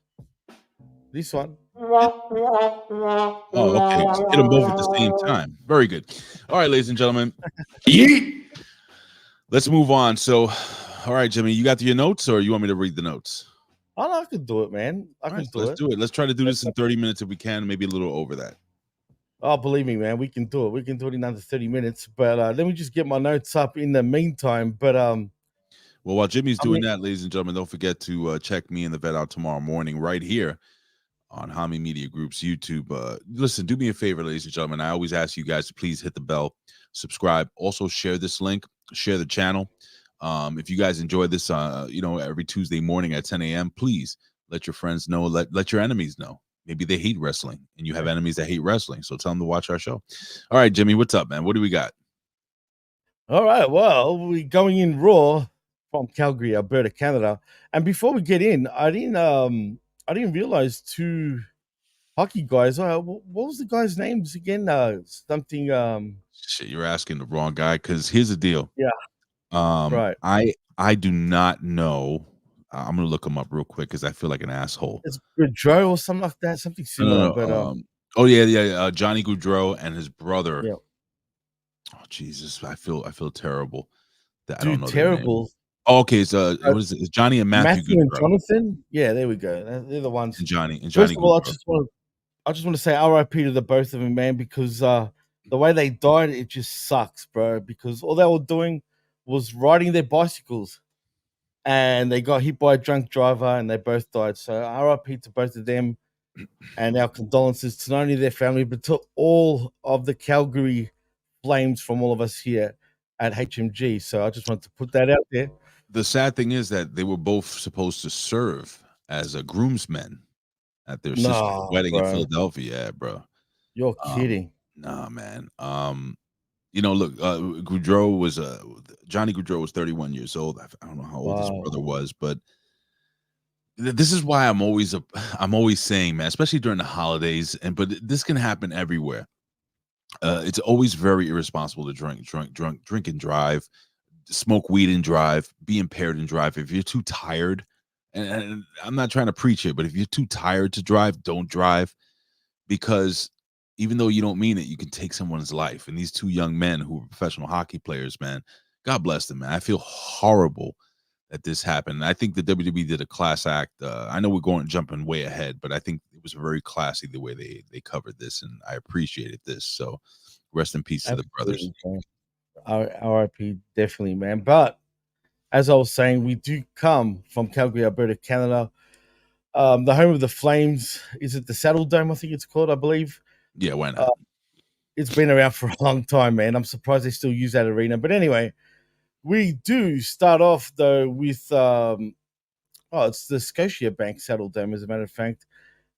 This one? Oh, okay. So hit them both at the same time. Very good. All right, ladies and gentlemen. Yeet. Let's move on. So, all right, Jimmy, you got your notes, or you want me to read the notes? Oh, no, I can do it, man. Let's do it. Let's try to do this in 30 minutes if we can, maybe a little over that. Oh, believe me, man, we can do it. We can do it in under 30 minutes. But let me just get my notes up in the meantime. But well, while Jimmy's doing that, ladies and gentlemen, don't forget to check me and the vet out tomorrow morning right here on Hamin Media Group's YouTube. Listen, do me a favor, ladies and gentlemen. I always ask you guys to please hit the bell, subscribe, also share this link, share the channel. If you guys enjoy this, every Tuesday morning at 10 a.m., please let your friends know, let your enemies know. Maybe they hate wrestling and you have enemies that hate wrestling. So tell them to watch our show. All right, Jimmy, what's up, man? What do we got? All right. Well, we're going in Raw from Calgary, Alberta, Canada. And before we get in, I didn't realize two hockey guys. What was the guy's names again? Shit, you're asking the wrong guy, because here's the deal. Yeah. Right. I do not know. I'm gonna look him up real quick because I feel like an asshole. It's Goudreau or something like that, something similar. No, but Johnny Goudreau and his brother. Yeah. Oh Jesus, I feel terrible. That Dude, I don't know. terrible. Oh, okay, it's what is it? It's Johnny and Matthew and Goudreau. Jonathan. Yeah, there we go. They're the ones. And Johnny. First of all, Goudreau. I just want to say R.I.P. to the both of them, man, because the way they died, it just sucks, bro. Because all they were doing was riding their bicycles, and they got hit by a drunk driver, and they both died. So R.I.P. to both of them, and our condolences to not only their family but to all of the Calgary Flames from all of us here at HMG. So I just wanted to put that out there. The sad thing is that they were both supposed to serve as a groomsmen at their sister's wedding in Philadelphia. Yeah, bro. You're kidding. Nah, man. Look, Goudreau was Johnny Goudreau was 31 years old. I don't know how old his brother was, but this is why I'm always saying, man, especially during the holidays, but this can happen everywhere. It's always very irresponsible to drink and drive, smoke weed and drive, be impaired and drive. If you're too tired, and I'm not trying to preach it, but if you're too tired to drive, don't drive, because even though you don't mean it, you can take someone's life. And these two young men who were professional hockey players, man, God bless them, man. I feel horrible that this happened. I think the WWE did a class act. I know we're jumping way ahead, but I think it was very classy the way they covered this, and I appreciated this. So rest in peace to the brothers. RIP, definitely, man. But as I was saying, we do come from Calgary, Alberta, Canada. The home of the Flames. Is it the Saddledome? I think it's called, I believe. Yeah, why not? It's been around for a long time, man. I'm surprised they still use that arena. But anyway, we do start off though with it's the Scotiabank Saddledome, as a matter of fact.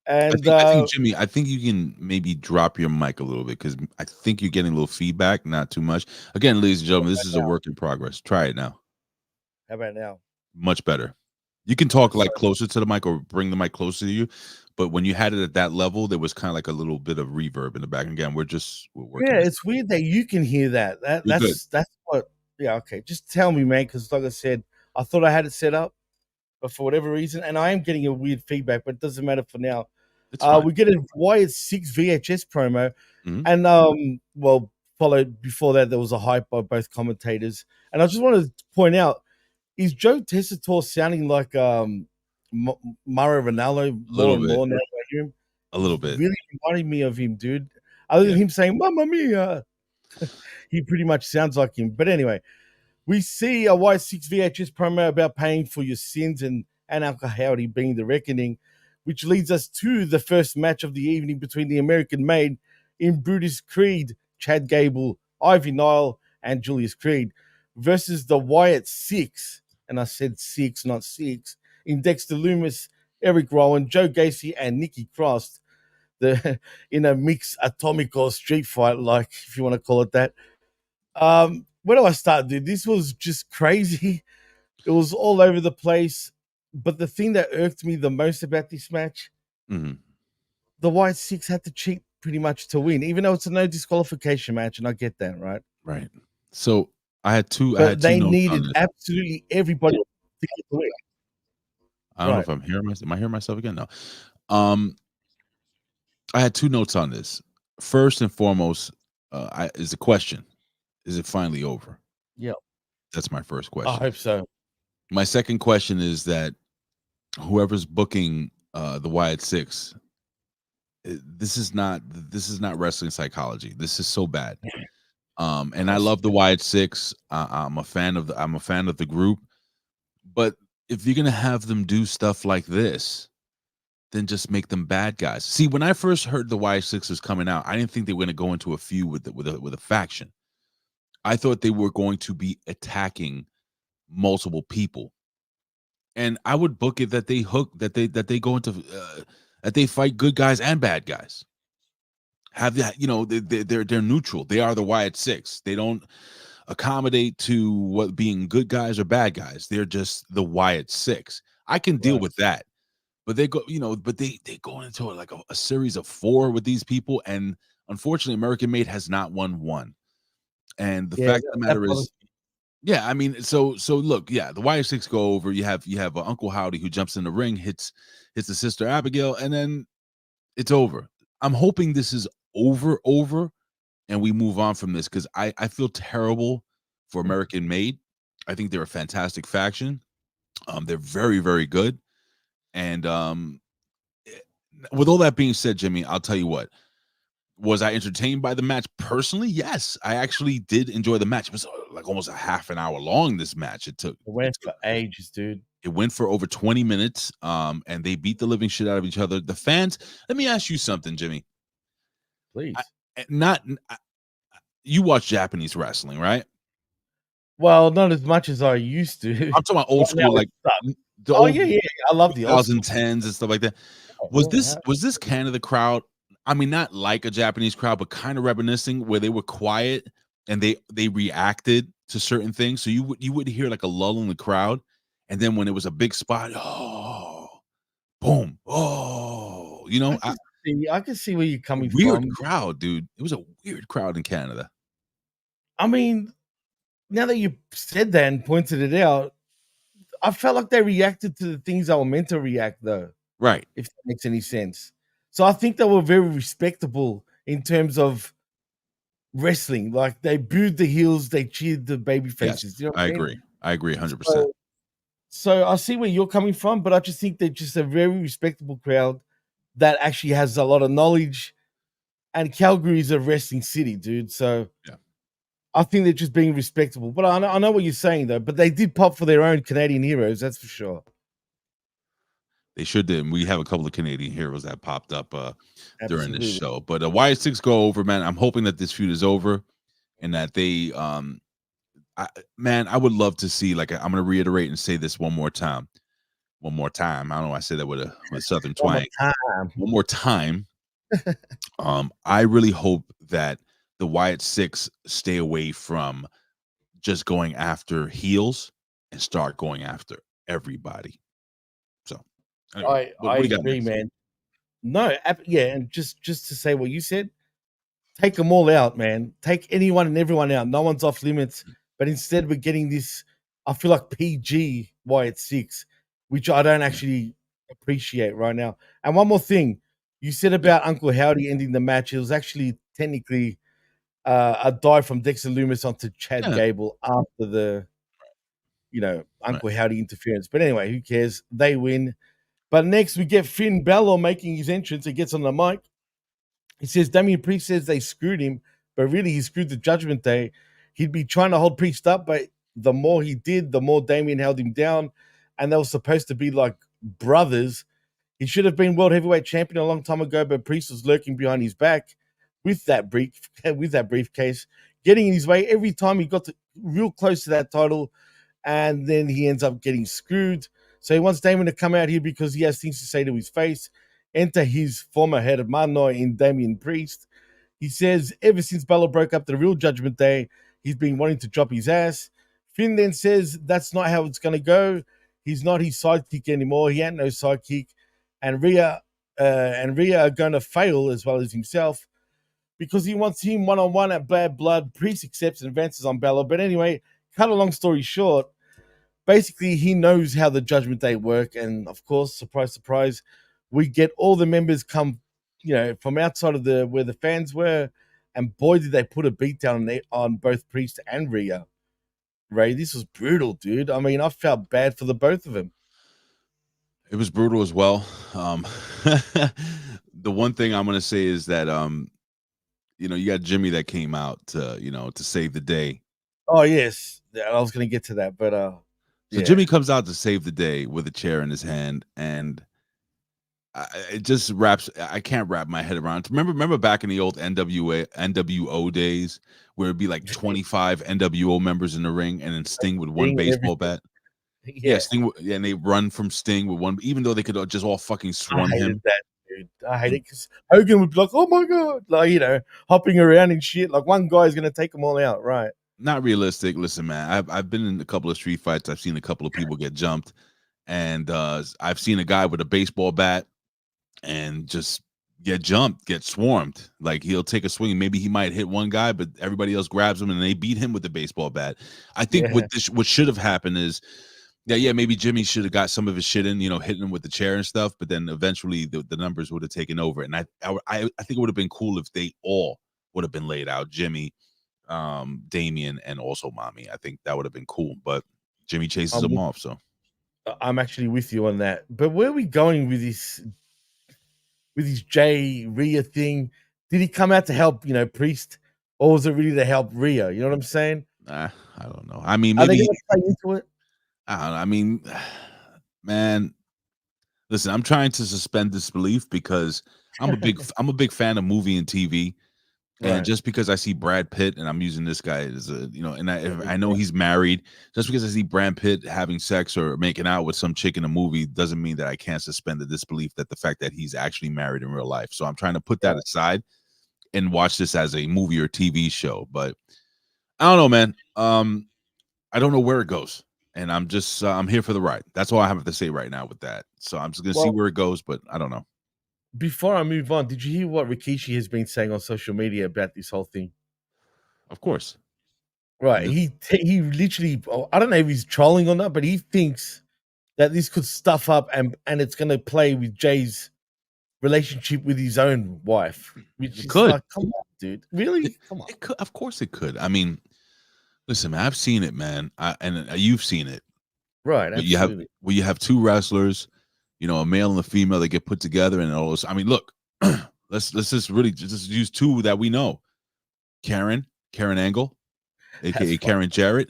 And I think Jimmy, I think you can maybe drop your mic a little bit because I think you're getting a little feedback, not too much. Again, ladies and gentlemen, this is a work in progress. Try it now. How about now? Much better. You can talk like closer to the mic or bring the mic closer to you. But when you had it at that level, there was kind of like a little bit of reverb in the back. Again, we're working. Yeah, it's weird that you can hear that. That's what. Yeah, okay. Just tell me, man, because like I said, I thought I had it set up, but for whatever reason, and I am getting a weird feedback, but it doesn't matter for now. We get a Wyatt 6 VHS promo, and followed before that there was a hype by both commentators, and I just wanted to point out, is Joe Tessitore sounding like Mario Ronaldo more and more now that I hear him? A little bit. Really reminding me of him, dude. Other than him saying "Mamma Mia," he pretty much sounds like him. But anyway, we see a Wyatt 6 VHS promo about paying for your sins and Uncle Howdy being the reckoning, which leads us to the first match of the evening between the American Made in Brutus Creed, Chad Gable, Ivy Nile, and Julius Creed versus the Wyatt 6, and I said 6, not 6, in Dexter Loomis, Eric Rowan, Joe Gacy, and Nikki Cross, in a mixed atomico street fight, like if you want to call it that. Where do I start, dude? This was just crazy. It was all over the place. But the thing that irked me the most about this match, the Wyatt 6 had to cheat pretty much to win, even though it's a no disqualification match, and I get that, right? Right. So I had two. They needed absolutely everybody to get the win. I don't know if I'm hearing myself. Am I hearing myself again? No. I had two notes on this. First and foremost, is the question: is it finally over? Yeah, that's my first question. I hope so. My second question is that whoever's booking the Wyatt 6, this is not wrestling psychology. This is so bad. And I love the Wyatt 6. I'm a fan of the group. But if you're gonna have them do stuff like this, then just make them bad guys. See, when I first heard the Wyatt 6 was coming out, I didn't think they were gonna go into a feud with a faction. I thought they were going to be attacking multiple people, and I would book it that they go into that they fight good guys and bad guys. Have that, they're neutral. They are the Wyatt 6. They don't accommodate to what being good guys or bad guys. They're just the Wyatt 6. I can deal with that, but they go, but they go into like a series of 4 with these people, and unfortunately, American Made has not won one. And the fact of the matter is, I mean, so look, the Wyatt 6 go over. You have Uncle Howdy who jumps in the ring, hits the sister Abigail, and then it's over. I'm hoping this is over, and we move on from this, because I feel terrible for American Made. I think they're a fantastic faction. They're very, very good. And with all that being said, Jimmy, I'll tell you what. Was I entertained by the match personally? Yes, I actually did enjoy the match. It was like almost a half an hour long, this match. It went for ages, dude. It went for over 20 minutes, and they beat the living shit out of each other. The fans, let me ask you something, Jimmy. Please. You watch Japanese wrestling, right? Well, not as much as I used to. I'm talking about old school, like the old, I love the 2010s and stuff like that. Was this Canada crowd? I mean, not like a Japanese crowd, but kind of reminiscing, where they were quiet and they reacted to certain things. So you would hear like a lull in the crowd, and then when it was a big spot, boom, I can see where you're coming from. Weird crowd, dude. It was a weird crowd in Canada. I mean, now that you said that and pointed it out, I felt like they reacted to the things they were meant to react, though. Right. If that makes any sense. So I think they were very respectable in terms of wrestling. Like, they booed the heels, they cheered the baby faces. Yes, I agree. I agree 100%. So I see where you're coming from, but I just think they're just a very respectable crowd that actually has a lot of knowledge. And Calgary is a wrestling city, dude. So I think they're just being respectable. But I know what you're saying, though. But they did pop for their own Canadian heroes, that's for sure. They sure did. And we have a couple of Canadian heroes that popped up during this Absolutely. show. But Wyatt 6 go over, man. I'm hoping that this feud is over and that they I would love to see, like, I'm gonna reiterate and say this one more time. One more time. I don't know why I say that with a southern One more twang. time. One more time. I really hope that the Wyatt 6 stay away from just going after heels and start going after everybody. So anyway, what do I you got agree, next? man. No, yeah, and just to say what you said, take them all out, man. Take anyone and everyone out. No one's off limits. But instead, we're getting this. I feel like PG Wyatt 6, which I don't actually appreciate right now. And one more thing, you said about Uncle Howdy ending the match. It was actually technically a dive from Dexter Lumis onto Chad Gable after the, Uncle Howdy interference. But anyway, who cares? They win. But next, we get Finn Balor making his entrance. He gets on the mic. He says Damian Priest says they screwed him, but really he screwed the Judgment Day. He'd be trying to hold Priest up, but the more he did, the more Damian held him down. And they were supposed to be like brothers. He should have been World Heavyweight Champion a long time ago, but Priest was lurking behind his back with that briefcase, getting in his way every time he got real close to that title, and then he ends up getting screwed. So he wants Damian to come out here because he has things to say to his face. Enter his former head of Manoi in Damian Priest. He says ever since Balor broke up the real Judgment Day, he's been wanting to drop his ass. Finn then says that's not how it's going to go. He's not his sidekick anymore. He ain't no sidekick. And Rhea are going to fail as well as himself because he wants him one-on-one at Bad Blood. Priest accepts and advances on Balor. But anyway, cut a long story short, basically he knows how the Judgment Day work. And of course, surprise, surprise, we get all the members come, from outside of where the fans were. And boy, did they put a beat down on both Priest and Rhea. Ray, this was brutal, dude. I mean, I felt bad for the both of them. It was brutal as well. The one thing I'm going to say is that, you got Jimmy that came out to save the day. Oh, yes. I was going to get to that, but So Jimmy comes out to save the day with a chair in his hand, and it just I can't wrap my head around. Remember back in the old NWO days where it'd be like 25 NWO members in the ring and then Sting with one baseball bat? Yeah, Sting, and they run from Sting with one, even though they could just all fucking swarm him. That, dude. I hate it because Hogan would be like, "Oh my god," like hopping around and shit. Like one guy is gonna take them all out, right? Not realistic. Listen, man, I've been in a couple of street fights. I've seen a couple of people get jumped, and I've seen a guy with a baseball bat and just get jumped, get swarmed. Like he'll take a swing, maybe he might hit one guy, but everybody else grabs him and they beat him with the baseball bat. I think what should have happened is, maybe Jimmy should have got some of his shit in, hitting him with the chair and stuff, but then eventually the numbers would have taken over. And I think it would have been cool if they all would have been laid out. Jimmy, Damian, and also Mommy. I think that would have been cool, but Jimmy chases them off. So I'm actually with you on that. But where are we going with this? With his Jay Rhea thing, did he come out to help, Priest, or was it really to help Rhea? You know what I'm saying? I don't know. I mean, Are maybe they gonna play into it? I don't know. I mean, man, listen, I'm trying to suspend disbelief because I'm a big fan of movie and TV. And Right. just because I see Brad Pitt, and I'm using this guy as and I know he's married, just because I see Brad Pitt having sex or making out with some chick in a movie doesn't mean that I can't suspend the disbelief that the fact that he's actually married in real life. So I'm trying to put that aside and watch this as a movie or TV show. But I don't know, man. I don't know where it goes, and I'm just I'm here for the ride. That's all I have to say right now with that. So I'm just gonna see where it goes, but I don't know. Before I move on, did you hear what Rikishi has been saying on social media about this whole thing? Of course. Right. He literally, I don't know if he's trolling or not, but he thinks that this could stuff up and it's going to play with Jay's relationship with his own wife. Which It is could. like, come on, dude. Really? Come on. It could. Of course it could. I mean, listen, man, I've seen it, man. And you've seen it. Right. Absolutely. You have two wrestlers, a male and a female that get put together, and all this. I mean, look, let's just really just use two that we know. Karen Angle, aka Karen Jarrett,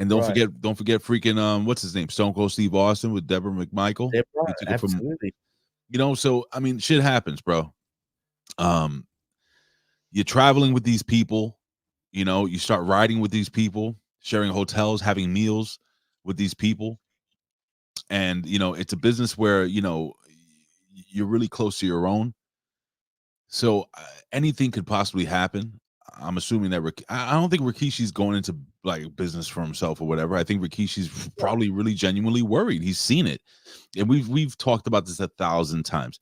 And don't Right. forget freaking what's his name? Stone Cold Steve Austin with Deborah McMichael. Yeah, He right. took it from, Absolutely. so I mean, shit happens, bro. You're traveling with these people, you start riding with these people, sharing hotels, having meals with these people. And it's a business where you're really close to your own. So anything could possibly happen. I'm assuming that I don't think Rikishi's going into like business for himself or whatever. I think Rikishi's probably really genuinely worried. He's seen it, and we've talked about this 1,000 times.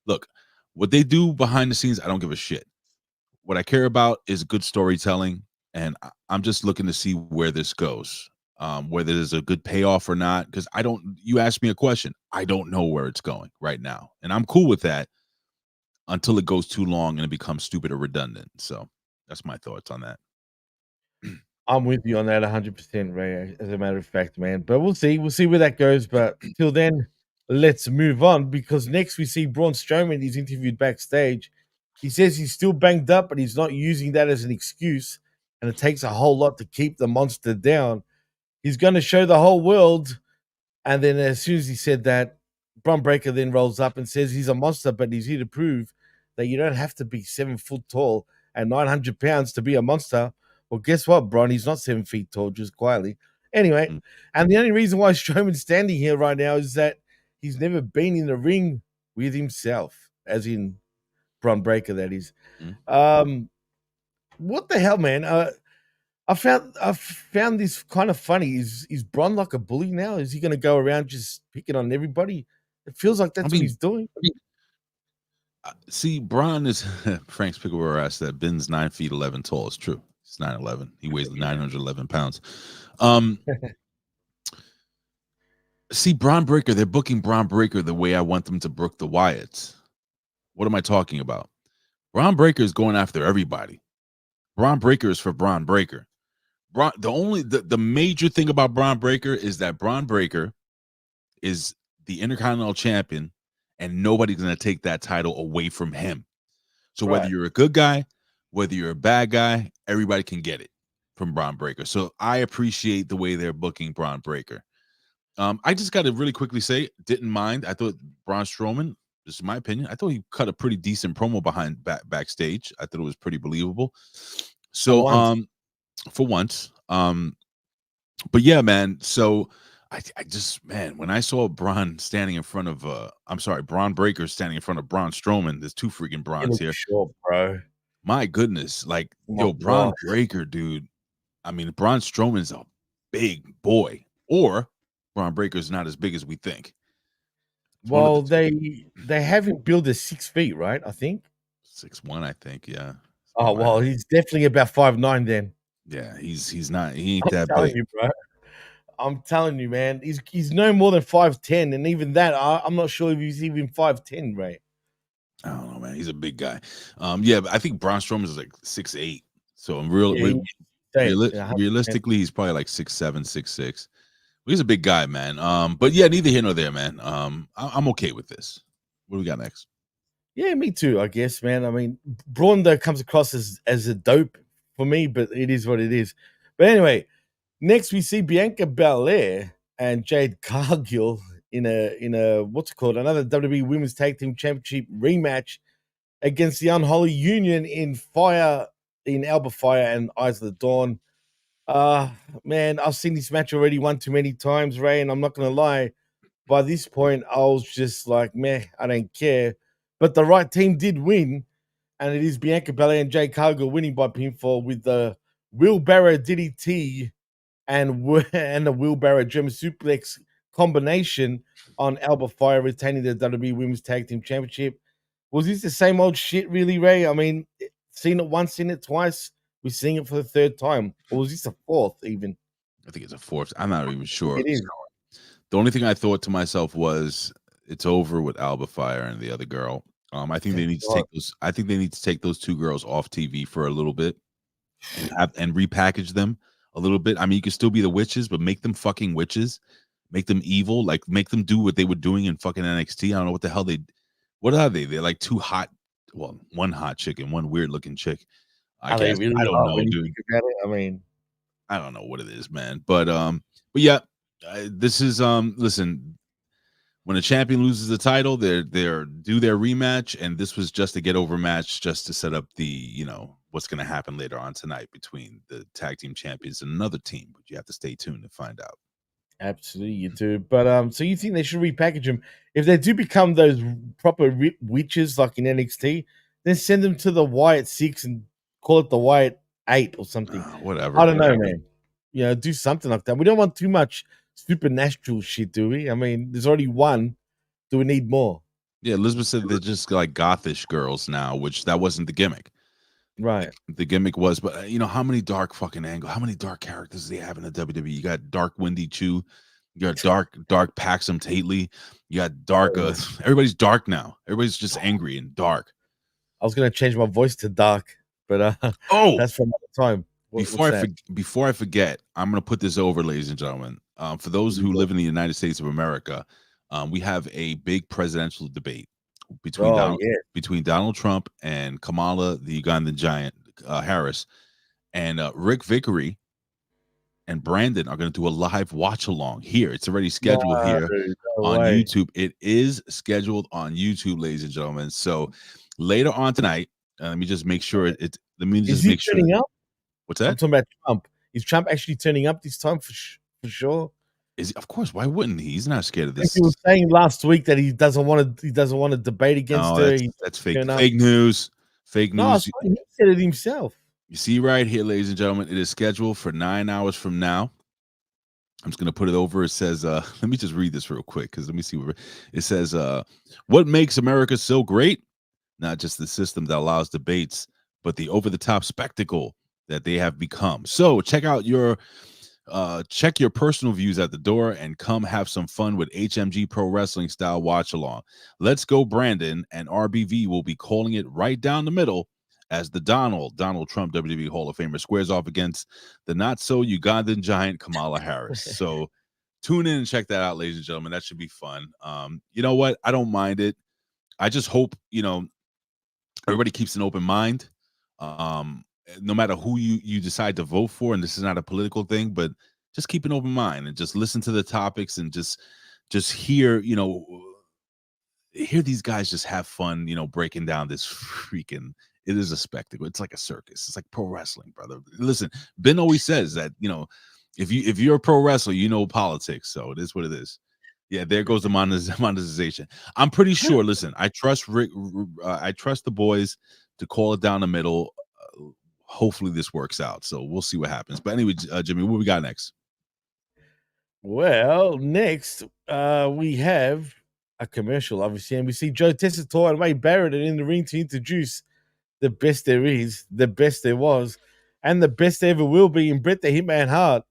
Look, what they do behind the scenes, I don't give a shit. What I care about is good storytelling, and I'm just looking to see where this goes, whether there's a good payoff or not. Because you asked me a question, I don't know where it's going right now, and I'm cool with that until it goes too long and it becomes stupid or redundant. So that's my thoughts on that. I'm with you on that 100%, Ray, as a matter of fact, man. But we'll see. We'll see where that goes. But till then, let's move on, because next we see Braun Strowman. He's interviewed backstage. He says he's still banged up, but he's not using that as an excuse. And it takes a whole lot to keep the monster down. He's going to show the whole world. And then as soon as he said that, Braun Breaker then rolls up and says he's a monster, but he's here to prove that you don't have to be 7 foot tall and 900 pounds to be a monster. Well, guess what, Braun? He's not 7 feet tall, just quietly. Anyway, and the only reason why Strowman's standing here right now is that he's never been in the ring with himself, as in Braun Breaker, that is. What the hell, man? I found this kind of funny. Is Braun like a bully now? Is he going to go around just picking on everybody? It feels like that's what he's doing. See, Braun is Frank's Pickle asked that Ben's 9 feet 11 tall. It's true. He's 9'11". He weighs 911 pounds. See, Braun Breaker, they're booking Braun Breaker the way I want them to book the Wyatts. What am I talking about? Braun Breaker is going after everybody. Braun Breaker is for Braun Breaker. The major thing about Braun Breaker is that Braun Breaker is the Intercontinental Champion, and nobody's going to take that title away from him. So whether you're a good guy, whether you're a bad guy, everybody can get it from Braun Breaker. So I appreciate the way they're booking Braun Breaker. I just got to really quickly say, didn't mind. I thought Braun Strowman, this is my opinion, I thought he cut a pretty decent promo backstage. I thought it was pretty believable. So for once. But yeah, man. So I just, man, when I saw Braun standing in front of Braun Breaker standing in front of Braun Strowman, there's two freaking Brauns here. Short, bro. My goodness. Like, Braun Breaker, dude. I mean, Braun Strowman's a big boy. Or Braun Breaker's not as big as we think. Well, they have him build as 6 feet, right? I think 6'1", I think, yeah. Oh well, he's definitely about 5'9" then. Yeah, he's not. He ain't that telling big. you, bro. I'm telling you, man. He's no more than 5'10", and even that, I'm not sure if he's even 5'10", right? I don't know, man. He's a big guy. Yeah, but I think Braun Strowman is like 6'8". So realistically, he's probably like 6'7", 6'6". He's a big guy, man. But yeah, neither here nor there, man. I'm okay with this. What do we got next? Yeah, me too, I guess, man. I mean, Braun though comes across as a dope for me, but it is what it is. But anyway, next we see Bianca Belair and Jade Cargill in a what's it called, another WWE Women's Tag Team Championship rematch against the Unholy Union in Fyre, in Alba Fyre and Isla Dawn. Man, I've seen this match already one too many times, Ray, and I'm not gonna lie. By this point, I was just like, meh, I don't care. But the right team did win, and it is Bianca Belair and Jade Cargill winning by pinfall with the wheelbarrow DDT and the wheelbarrow German suplex combination on Alba Fyre, retaining the WWE Women's Tag Team Championship. Was this the same old shit, really, Ray? I mean, seen it once, seen it twice. We're seeing it for the third time. Or was this a fourth, even? I think it's a fourth. I'm not even sure. It is. The only thing I thought to myself was, it's over with Alba Fyre and the other girl. I think they need to take those. I think they need to take those two girls off TV for a little bit, and repackage them a little bit. I mean, you can still be the witches, but make them fucking witches. Make them evil. Like, make them do what they were doing in fucking NXT. I don't know what the hell what are they? They're like two hot. Well, one hot chick and one weird looking chick. I guess. Really I don't know, dude. About it? I mean, I don't know what it is, man. But yeah, this is listen. When a champion loses the title, they're do their rematch, and this was just a get over match, just to set up the what's going to happen later on tonight between the tag team champions and another team. But you have to stay tuned to find out. Absolutely, you do. But so you think they should repackage them if they do become those proper witches like in NXT? Then send them to the Wyatt 6 and call it the Wyatt 8 or something. Whatever. I don't know, man. Do something like that. We don't want too much supernatural shit, do we? I mean, there's already one. Do we need more? Yeah, Elizabeth said they're just like gothish girls now, which that wasn't the gimmick. Right. The gimmick was, but how many dark fucking how many dark characters do they have in the WWE? You got Dark Windy Chew, you got dark Paxum Tately, you got dark. Everybody's dark now. Everybody's just angry and dark. I was gonna change my voice to dark, but that's for another time. Before I forget, I'm gonna put this over, ladies and gentlemen. For those who live in the United States of America, we have a big presidential debate between Donald Trump and Kamala, the Ugandan giant, Harris, and Rick Vickery and Brandon are going to do a live watch along here. It's already scheduled here on YouTube. It is scheduled on YouTube, ladies and gentlemen. So later on tonight, let me just make sure it's. Let me just make sure. Turning up? What's that? I'm talking about Trump. Is Trump actually turning up this time for sure? Of course. Why wouldn't he? He's not scared of this. He was saying last week that he doesn't want to debate against her. That's fake. Fake news. Fake news. He said it himself. You see right here, ladies and gentlemen, it is scheduled for 9 hours from now. I'm just going to put it over. It says, let me just read this real quick because let me see what it says. What makes America so great? Not just the system that allows debates, but the over-the-top spectacle that they have become. So check your personal views at the door and come have some fun with HMG Pro Wrestling style watch along. Let's Go Brandon and RBV will be calling it right down the middle as the Donald Trump WWE Hall of Famer squares off against the not so Ugandan giant Kamala Harris. So tune in and check that out, ladies and gentlemen. That should be fun. You know what? I don't mind it. I just hope everybody keeps an open mind. No matter who you decide to vote for, and this is not a political thing, but just keep an open mind and just listen to the topics and just hear these guys just have fun, breaking down this freaking. It is a spectacle. It's like a circus. It's like pro wrestling, brother. Listen, Ben always says that if you're a pro wrestler, you know politics, so it is what it is. Yeah, there goes the monetization. I'm pretty sure. Listen, I trust Rick. I trust the boys to call it down the middle. Hopefully this works out. So we'll see what happens. But anyway, Jimmy, what we got next? Well, next we have a commercial, obviously, and we see Joe Tessitore and Wade Barrett in the ring to introduce the best there is, the best there was, and the best there ever will be in Bret the Hitman Hart.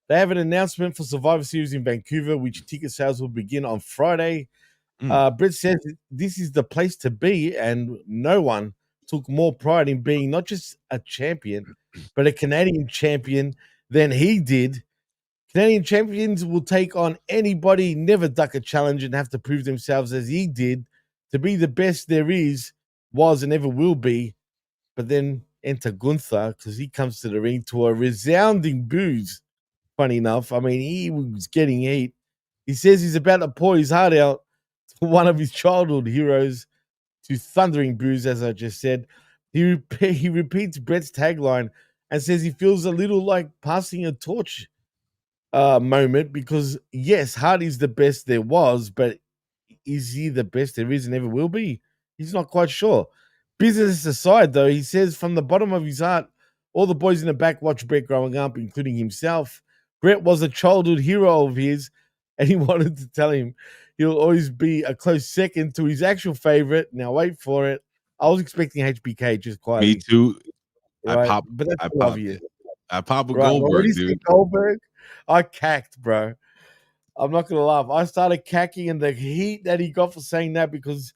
They have an announcement for Survivor Series in Vancouver, which ticket sales will begin on Friday. Bret says this is the place to be, and no one took more pride in being not just a champion, but a Canadian champion than he did. Canadian champions will take on anybody, never duck a challenge, and have to prove themselves as he did to be the best there is, was, and ever will be. But then enter Gunther because he comes to the ring to a resounding boos. Funny enough, I mean, he was getting heat. He says he's about to pour his heart out to one of his childhood heroes, to thundering boos, as I just said. He repeats Bret's tagline and says he feels a little like passing a torch moment because, yes, Hart is the best there was, but is he the best there is and ever will be? He's not quite sure. Business aside, though, he says from the bottom of his heart, all the boys in the back watched Bret growing up, including himself. Bret was a childhood hero of his, and he wanted to tell him he'll always be a close second to his actual favorite. Now, wait for it. I was expecting HBK just quietly. Me too. Right? But that's obvious. I pop a Goldberg, dude. Goldberg, I cacked, bro. I'm not going to laugh. I started cacking, and the heat that he got for saying that because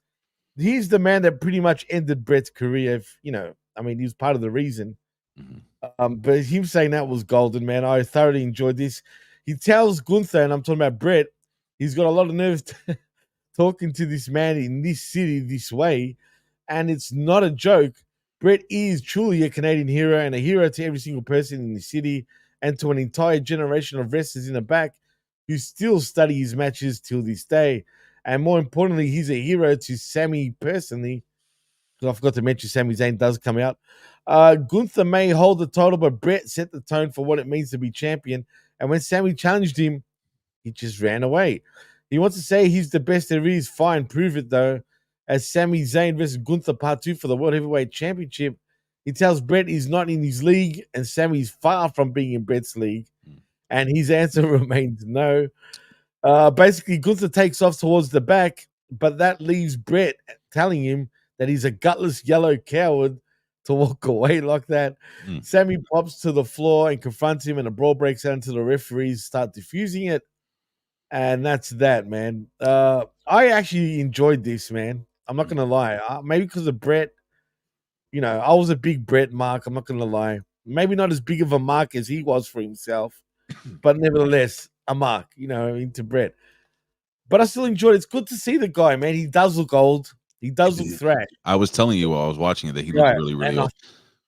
he's the man that pretty much ended Bret's career. He was part of the reason. Mm-hmm. But him saying that was golden, man. I thoroughly enjoyed this. He tells Gunther, and I'm talking about Bret, he's got a lot of nerve talking to this man in this city this way, and it's not a joke. Bret is truly a Canadian hero and a hero to every single person in the city, and to an entire generation of wrestlers in the back who still study his matches till this day. And more importantly, he's a hero to Sammy personally. I forgot to mention Sami Zayn does come out. Gunther may hold the title, but Bret set the tone for what it means to be champion. And when Sammy challenged him, he just ran away. He wants to say he's the best there is. Fine, prove it though. As Sami Zayn versus Gunther Part 2 for the World Heavyweight Championship, he tells Bret he's not in his league, and Sammy's far from being in Bret's league. And his answer remains no. Basically, Gunther takes off towards the back, but that leaves Bret telling him that he's a gutless yellow coward to walk away like that. Sammy pops to the floor and confronts him, and a brawl breaks out until the referees start diffusing it. And that's that, man. I actually enjoyed this, man. I'm not going to lie. Maybe because of Bret. You know, I was a big Bret mark. I'm not going to lie. Maybe not as big of a mark as he was for himself, but nevertheless, a mark, you know, into Bret. But I still enjoyed it. It's good to see the guy, man. He does look old. He does look thrash. I was telling you while I was watching it that he looked really, really old.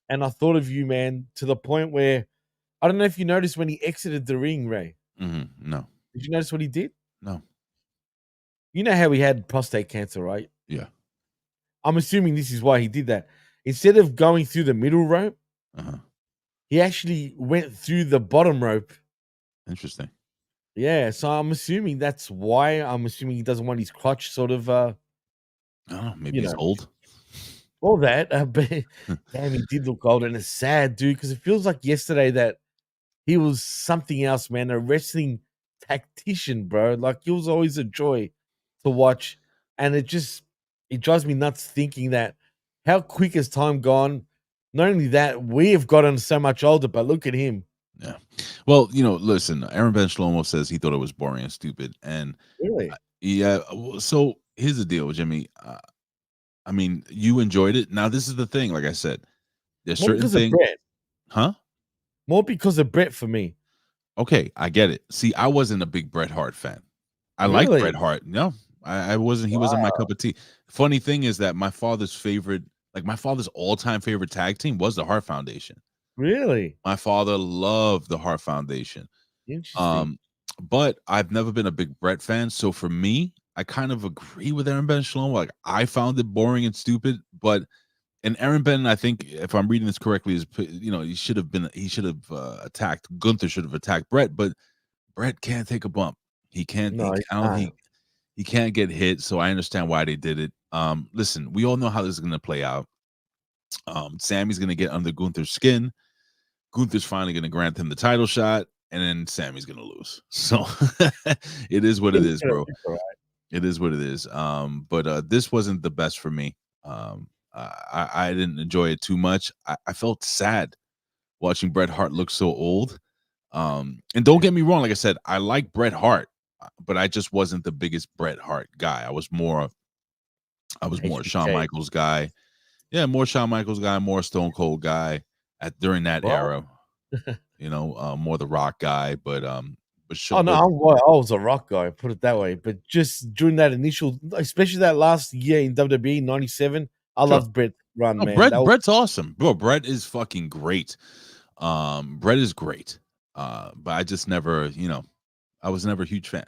And I thought of you, man, to the point where I don't know if you noticed when he exited the ring, Ray. No. Did you notice what he did? No. You know how he had prostate cancer, right? Yeah. I'm assuming this is why he did that. Instead of going through the middle rope, he actually went through the bottom rope. Interesting. Yeah, so I'm assuming that's why. I'm assuming he doesn't want his crotch sort of Oh, maybe he's old. All that, but damn, he did look old, and it's sad, dude, because it feels like yesterday that he was something else, man. A wrestling tactician, bro. Like, it was always a joy to watch, and it drives me nuts thinking that how quick has time gone. Not only that, we have gotten so much older, but look at him. Yeah. Well, you know, listen, Aaron Ben Shlomo says he thought it was boring and stupid, and really, yeah. So here's the deal, Jimmy. I mean, you enjoyed it. Now, this is the thing. Like I said, there's more certain things, huh? More because of Bret for me. Okay, I get it. See, I wasn't a big Bret Hart fan. I like Bret Hart. No, I wasn't. He wasn't my cup of tea. Funny thing is that my father's all-time favorite tag team was the Hart Foundation. Really? My father loved the Hart Foundation. Interesting. But I've never been a big Bret fan. So for me, I kind of agree with Aaron Ben Shlomo. Like, I found it boring and stupid. And Aaron Ben, I think, if I'm reading this correctly, is, you know, he should have attacked. Gunther should have attacked Bret, but Bret can't take a bump. He can't. No, he can't get hit. So I understand why they did it. Listen, we all know how this is going to play out. Sammy's going to get under Gunther's skin. Gunther's finally going to grant him the title shot, and then Sammy's going to lose. So it is what it is, bro. It is what it is. But this wasn't the best for me. I didn't enjoy it too much. I felt sad watching Bret Hart look so old. And don't get me wrong, like I said, I like Bret Hart, but I just wasn't the biggest Bret Hart guy. I was more a Shawn Michaels guy. Yeah, more Shawn Michaels guy, more Stone Cold guy during that era. You know, more the Rock guy, but sure. Oh no, I was a Rock guy, put it that way. But just during that initial, especially that last year in WWE '97, I loved Bret run, man. Bret's awesome, bro. Bret is fucking great. Bret is great. But I just never, you know, I was never a huge fan.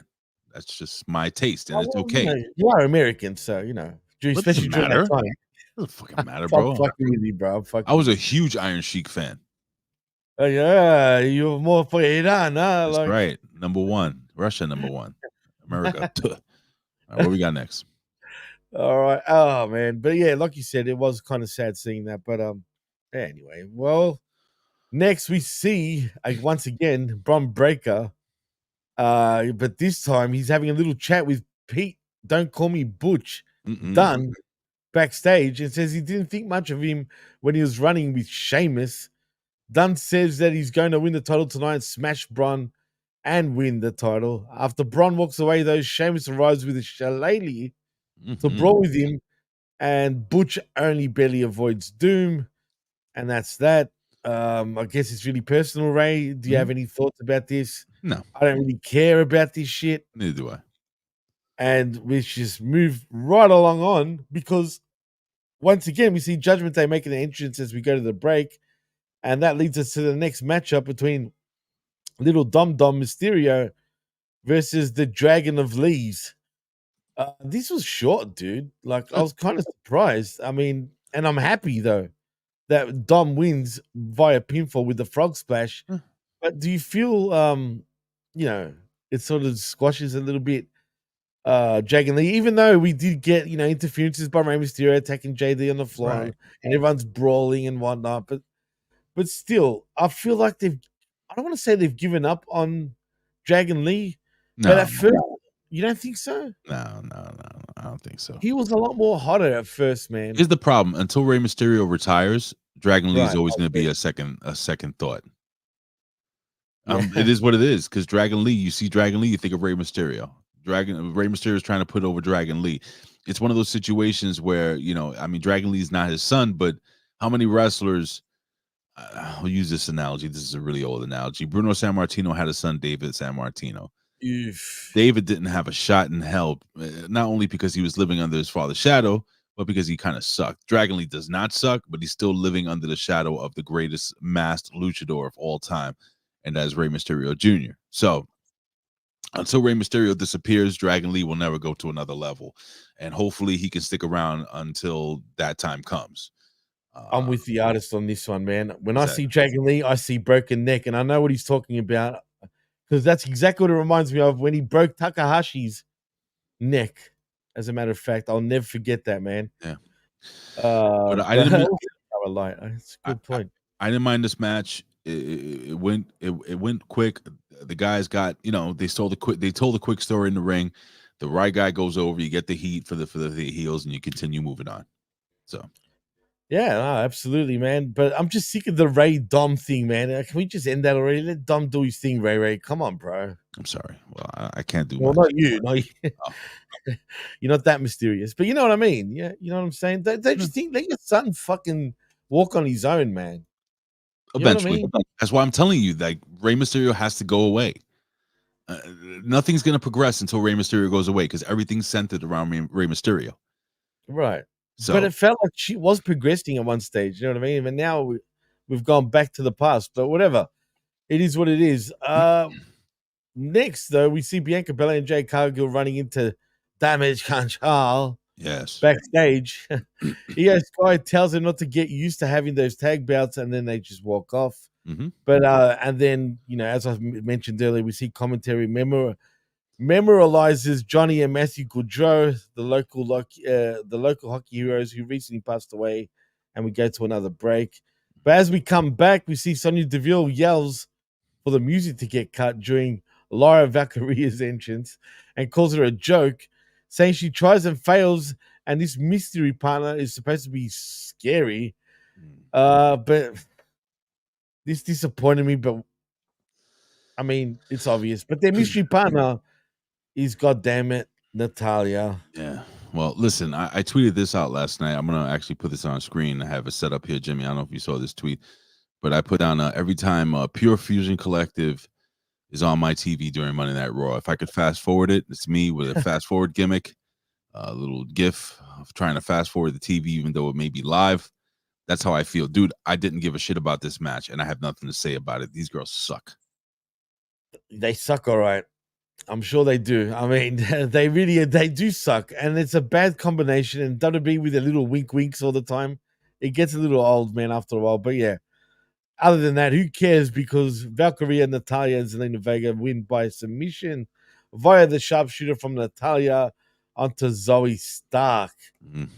That's just my taste, and it's okay. You are American, so you know, especially during that time. It doesn't fucking matter, bro. I'm fucking with you, bro. I was a huge Iron Sheik fan. Oh yeah, you're more for Iran, huh? That's right. Number one, Russia. Number one, America. All right, what we got next? All right. Oh man, but yeah, like you said, it was kind of sad seeing that. But anyway, well, next we see once again Bron Breakker, but this time he's having a little chat with Pete. Don't call me Butch. Dunne backstage, and says he didn't think much of him when he was running with Sheamus. Dunne says that he's going to win the title tonight, smash Braun, and win the title. After Braun walks away, though, Sheamus arrives with a shillelagh to brawl with him, and Butch only barely avoids Doom, and that's that. I guess it's really personal, Ray. Do you have any thoughts about this? No. I don't really care about this shit. Neither do I. And we just move right along on, because once again, we see Judgment Day making an entrance as we go to the break. And that leads us to the next matchup between little Dom Mysterio versus the Dragon of Lees. This was short, dude. Like, I was kind of surprised. I mean, and I'm happy though that Dom wins via pinfall with the frog splash. But do you feel, it sort of squashes a little bit Dragon Lee, even though we did get, interferences by Rey Mysterio attacking Jade on the floor, Right. and everyone's brawling and whatnot. But still, I feel like I don't want to say they've given up on Dragon Lee, but at first, you don't think so? No, I don't think so. He was a lot more hotter at first, man. Here's the problem: until Rey Mysterio retires, Dragon Lee is Right, always going to be a second thought. It is what it is, because Dragon Lee, you see Dragon Lee, you think of Rey Mysterio. Rey Mysterio is trying to put over Dragon Lee. It's one of those situations where, Dragon Lee is not his son, but how many wrestlers? I'll use this analogy. This is a really old analogy. Bruno Sammartino had a son, David Sammartino. David didn't have a shot in hell, not only because he was living under his father's shadow, but because he kind of sucked. Dragon Lee does not suck, but he's still living under the shadow of the greatest masked luchador of all time, and that is Rey Mysterio Jr. So until Rey Mysterio disappears, Dragon Lee will never go to another level, and hopefully he can stick around until that time comes. I'm with the artist on this one, man. When exactly. I see Dragon Lee, I see broken neck, and I know what he's talking about, because that's exactly what it reminds me of when he broke Takahashi's neck. As a matter of fact, I'll never forget that, man. Yeah. But I didn't. It's a good point. I didn't mind this match. It went quick. The guys got, they told a quick story in the ring. The right guy goes over. You get the heat for the heels, and you continue moving on. So. Yeah, no, absolutely, man. But I'm just sick of the Ray Dom thing, man. Can we just end that already? Let Dom do his thing, Ray. Come on, bro. I'm sorry. Well, I can't do. Well, much. not you. No, you're not that mysterious. But you know what I mean. Yeah, you know what I'm saying. Don't you think let your son fucking walk on his own, man? Eventually, that's why I'm telling you, like, Rey Mysterio has to go away. Nothing's gonna progress until Rey Mysterio goes away, because everything's centered around Rey Mysterio. Right. So, but it felt like she was progressing at one stage. You know what I mean? And now we've gone back to the past. But whatever, it is what it is. Next, though, we see Bianca Belair and Jade Cargill running into Damage Control. Yes. Backstage, Io Sky tells them not to get used to having those tag bouts, and then they just walk off. Mm-hmm. But and then, as I mentioned earlier, we see commentary memorializes Johnny and Matthew Goudreau, the local hockey heroes who recently passed away, and we go to another break. But as we come back, we see Sonya Deville yells for the music to get cut during Lyra Valkyria's entrance and calls her a joke, saying she tries and fails, and this mystery partner is supposed to be scary. But this disappointed me, but I mean, it's obvious. But their mystery partner is, goddammit, Natalya. Yeah. Well, listen, I tweeted this out last night. I'm going to actually put this on screen. I have it set up here, Jimmy. I don't know if you saw this tweet, but I put down every time Pure Fusion Collective is on my TV during Monday Night Raw. If I could fast forward it, it's me with a fast forward gimmick, a little gif of trying to fast forward the TV, even though it may be live. That's how I feel. Dude, I didn't give a shit about this match, and I have nothing to say about it. These girls suck. They suck, all right. I'm sure they do. I mean, they do suck, and it's a bad combination. And WWE with a little winks all the time, it gets a little old, man, after a while. But yeah, other than that, who cares? Because Valkyria, Natalya, and Zelina Vega win by submission via the sharpshooter from Natalya onto Zoe Stark.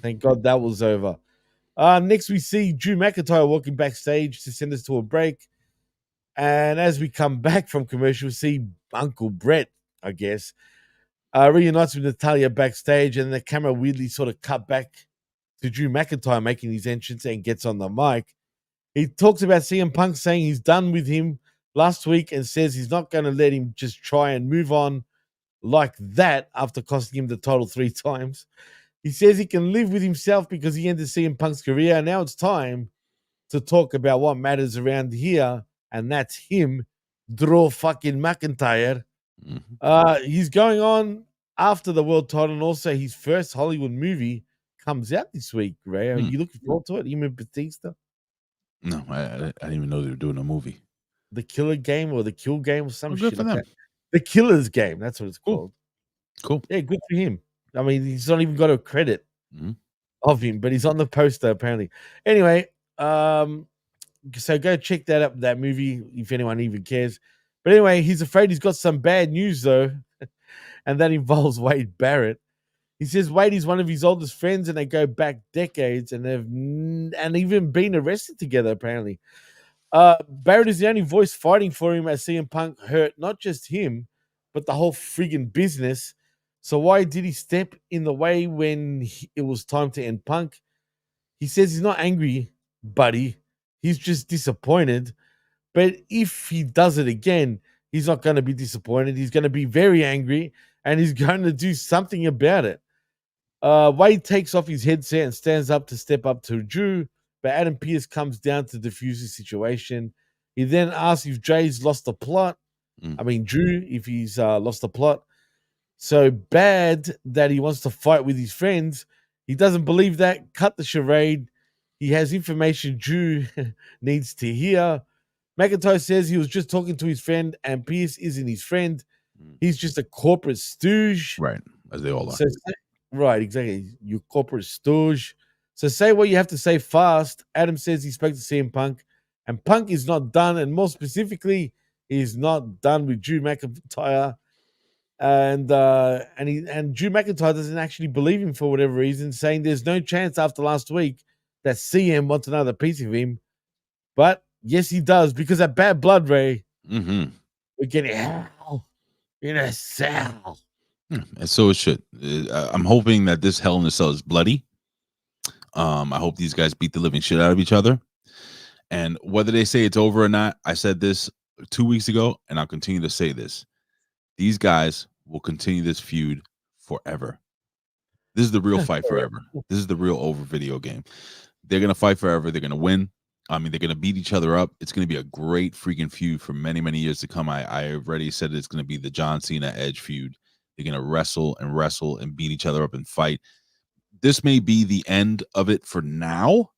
Thank God that was over. Next, we see Drew McIntyre walking backstage to send us to a break. And as we come back from commercial, we see Uncle Bret, I guess, reunites with Natalya backstage, and the camera weirdly sort of cut back to Drew McIntyre making his entrance and gets on the mic. He talks about CM Punk saying he's done with him last week and says he's not going to let him just try and move on like that after costing him the title 3 times. He says he can live with himself because he ended CM Punk's career. Now it's time to talk about what matters around here, and that's him, Drew fucking McIntyre. He's going on after the world title, and also his first Hollywood movie comes out this week, Ray. Are you looking forward to it? You remember Batista? No, I didn't even know they were doing a movie. the Killer Game or the Kill Game or some Oh, good shit for like them. that. The Killer's Game. That's what it's Cool. called. Cool. Yeah, good for him. I mean, he's not even got a credit Mhm. of him, but he's on the poster apparently. Anyway, so go check that up, that movie, if anyone even cares. But anyway, he's afraid he's got some bad news though, and that involves Wade Barrett. He says Wade is one of his oldest friends, and they go back decades, and they've even been arrested together apparently. Barrett is the only voice fighting for him as CM Punk hurt not just him, but the whole friggin' business. So why did he step in the way when it was time to end Punk? He says he's not angry, buddy. He's just disappointed. But if he does it again, he's not going to be disappointed. He's going to be very angry, and he's going to do something about it. Wade takes off his headset and stands up to step up to Drew, but Adam Pearce comes down to defuse the situation. He then asks if Jay's lost the plot. I mean, Drew, if he's lost the plot. So bad that he wants to fight with his friends. He doesn't believe that. Cut the charade. He has information Drew needs to hear. McIntyre says he was just talking to his friend, and Pearce isn't his friend. He's just a corporate stooge. Right, as they all are. So, right, exactly. You corporate stooge. So say what you have to say fast. Adam says he spoke to CM Punk, and Punk is not done, and more specifically, he's not done with Drew McIntyre. And Drew McIntyre doesn't actually believe him for whatever reason, saying there's no chance after last week that CM wants another piece of him. But yes, he does, because that bad blood, Ray. Mm-hmm. We're getting hell in a cell. And so it should. I'm hoping that this Hell in a Cell is bloody. I hope these guys beat the living shit out of each other. And whether they say it's over or not, I said this 2 weeks ago, and I'll continue to say this. These guys will continue this feud forever. This is the real fight forever. This is the real over video game. They're going to fight forever. They're going to win. I mean, they're going to beat each other up. It's going to be a great freaking feud for many, many years to come. I already said it's going to be the John Cena Edge feud. They're going to wrestle and beat each other up and fight. This may be the end of it for now,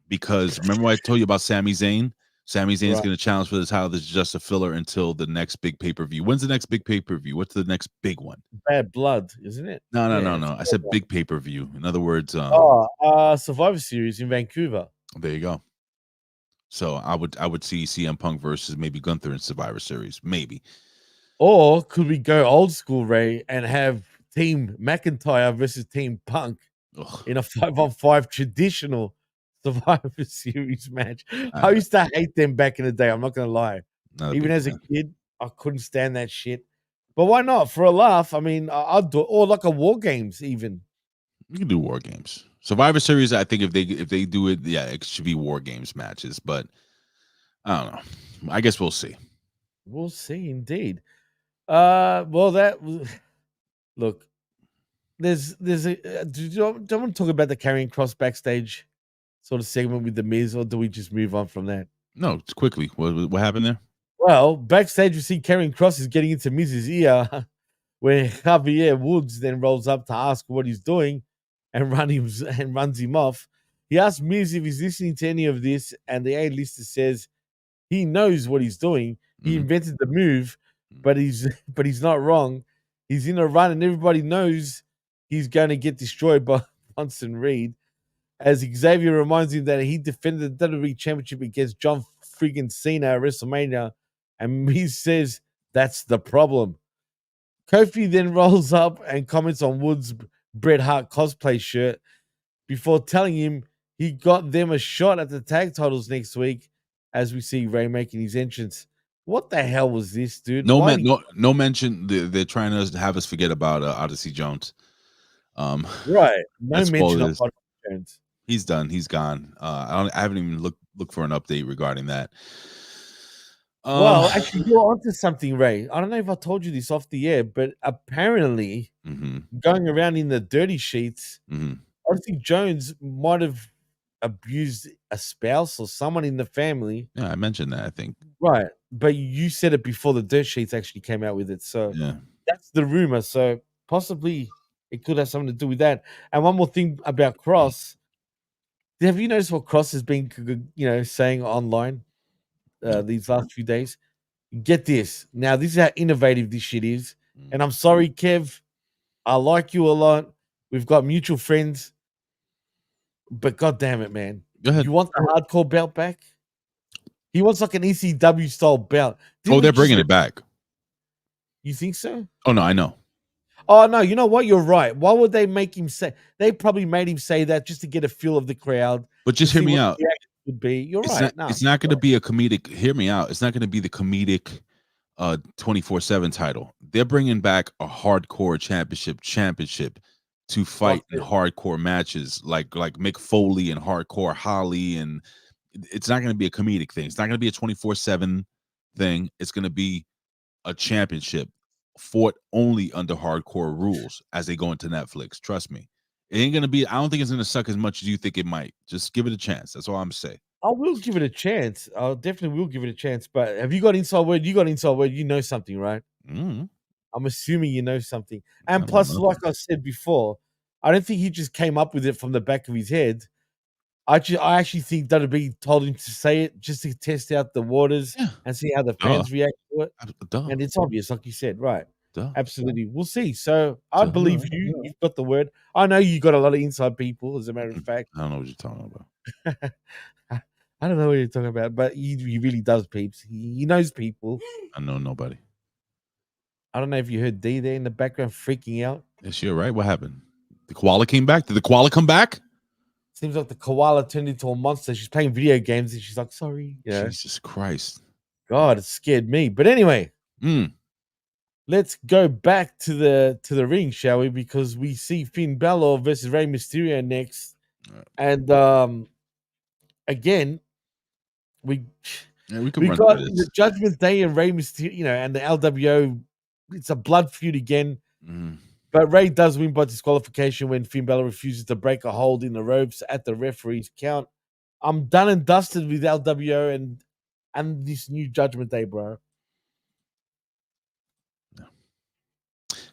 because remember what I told you about Sami Zayn? Sami Zayn is going to challenge for the title. This is just a filler until the next big pay-per-view. When's the next big pay-per-view? What's the next big one? Bad blood, isn't it? No. I said big pay-per-view. In other words, Survivor Series in Vancouver. There you go. So I would see CM Punk versus maybe Gunther in Survivor Series, maybe. Or could we go old school, Ray, and have Team McIntyre versus Team Punk in a 5-on-5 traditional Survivor Series match? I used to hate them back in the day. I'm not going to lie. Even as a kid, I couldn't stand that shit. But why not? For a laugh, I mean, I'd do it. Or like a War Games even. You can do War Games. Survivor Series, I think if they do it, yeah, it should be War Games matches. But I don't know. I guess we'll see. We'll see, indeed. Well, that look. There's a. Do you want to talk about the Karrion Kross backstage sort of segment with the Miz, or do we just move on from that? No, it's quickly. What happened there? Well, backstage we see Karrion Kross is getting into Miz's ear, where Javier Woods then rolls up to ask what he's doing, and runs him off. He asks Miz if he's listening to any of this, and the A-lister says he knows what he's doing. He invented the move, but he's not wrong. He's in a run, and everybody knows he's going to get destroyed by Bronson Reed. As Xavier reminds him that he defended the WWE Championship against John friggin' Cena at WrestleMania, and Miz says that's the problem. Kofi then rolls up and comments on Woods' Bret Hart cosplay shirt before telling him he got them a shot at the tag titles next week, as we see Ray making his entrance. What the hell was this, dude? No mention. They're trying to have us forget about Odyssey Jones. Right. No mention of Odyssey Jones. He's done. He's gone. I haven't even looked for an update regarding that. Well, actually, you're onto something, Ray. I don't know if I told you this off the air, but apparently, going around in the dirty sheets, Odyssey Jones might have abused a spouse or someone in the family. Yeah, I mentioned that, I think. Right. But you said it before the dirt sheets actually came out with it. So that's the rumor. So possibly it could have something to do with that. And one more thing about Cross. Have you noticed what Cross has been, saying online? these last few days. Get this. Now, this is how innovative this shit is. And I'm sorry, Kev. I like you a lot. We've got mutual friends. But God damn it, man. Go ahead. You want the hardcore belt back? He wants like an ECW style belt. They're bringing it back. You think so? Oh, no, I know. Oh, no. You know what? You're right. Why would they make him say? They probably made him say that just to get a feel of the crowd. But just hear me out. Would be. You're it's right. It's not going to be a comedic. Hear me out. It's not going to be the comedic 24/7 title. They're bringing back a hardcore championship to fight in hardcore matches like Mick Foley and Hardcore Holly, and it's not going to be a comedic thing. It's not going to be a 24/7 thing. It's going to be a championship fought only under hardcore rules as they go into Netflix. Trust me. It ain't going to be, I don't think it's going to suck as much as you think it might. Just give it a chance. That's all I'm saying. I will give it a chance. I definitely will give it a chance. But have you got inside word? You got inside word. You know something, right? Mm-hmm. I'm assuming you know something. And plus, like I said before, I don't think he just came up with it from the back of his head. I actually think WWE told him to say it just to test out the waters and see how the fans react to it. And it's obvious, like you said, right? Absolutely. We'll see. So I believe you. You've got the word. I know you got a lot of inside people, as a matter of fact. I don't know what you're talking about. I don't know what you're talking about, but he really does, peeps. He knows people. I know nobody. I don't know if you heard D there in the background freaking out. Yes, you're right. What happened? The koala came back? Did the koala come back? Seems like the koala turned into a monster. She's playing video games and she's like, sorry. Yeah. Jesus Christ. God, it scared me. But anyway, let's go back to the ring, shall we? Because we see Finn Balor versus Rey Mysterio next. And again, we got the Judgment Day and Rey Mysterio, and the LWO. It's a blood feud again. But Rey does win by disqualification when Finn Balor refuses to break a hold in the ropes at the referee's count. I'm done and dusted with LWO and this new Judgment Day, bro.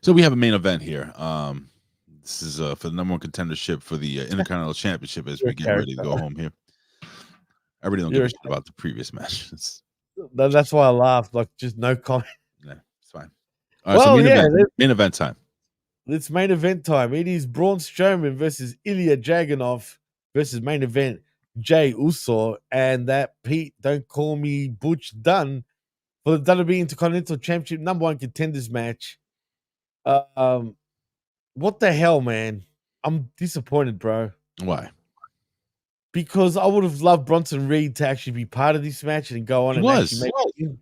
So we have a main event here. This is for the number one contendership for the Intercontinental Championship as we get ready to go home here. I really don't give a shit about the previous match. That's why I laughed. Like, just no comment. Yeah, it's fine. All right, so main event time. It's main event time. It is Braun Strowman versus Ilja Dragunov versus main event Jey Uso and that Pete, don't call me Butch Dunne for the WWE Intercontinental Championship number one contenders match. What the hell, man? I'm disappointed, bro. Why? Because I would have loved Bronson Reed to actually be part of this match and go on actually make it.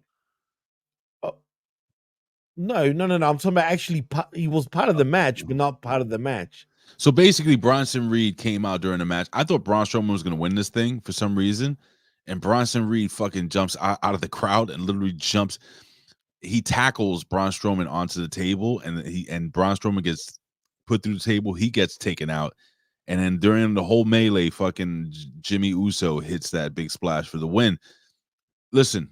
No. I'm talking about actually he was part of the match, but not part of the match. So basically, Bronson Reed came out during the match. I thought Braun Strowman was going to win this thing for some reason, and Bronson Reed fucking jumps out of the crowd and literally jumps. He tackles Braun Strowman onto the table, and Braun Strowman gets put through the table. He gets taken out, and then during the whole melee, fucking Jimmy Uso hits that big splash for the win. Listen,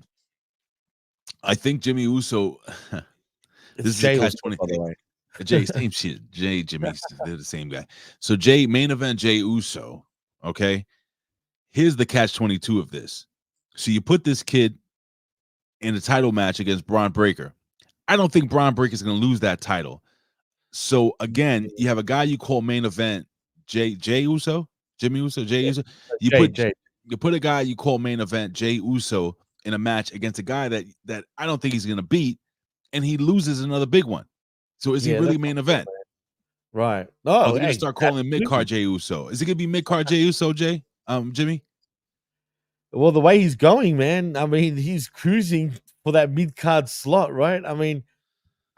I think Jimmy Uso. This is catch 20. By the way. Jay, same shit. Jay, Jimmy, they're the same guy. So Jay, main event Jey Uso. Okay, here's the catch 22 of this. So you put this kid in a title match against Braun Breaker. I don't think Braun Breaker is going to lose that title. So again, you have a guy you call main event Jey Uso, Jimmy Uso, Jey Uso. You put a guy you call main event Jey Uso in a match against a guy that I don't think he's going to beat. And he loses another big one. So is he really main event? Right. Oh, they're gonna start calling him mid-card Jey Uso. Is it gonna be mid-card Jey Uso, Jimmy? Well, the way he's going, man. I mean, he's cruising for that mid-card slot, right? I mean,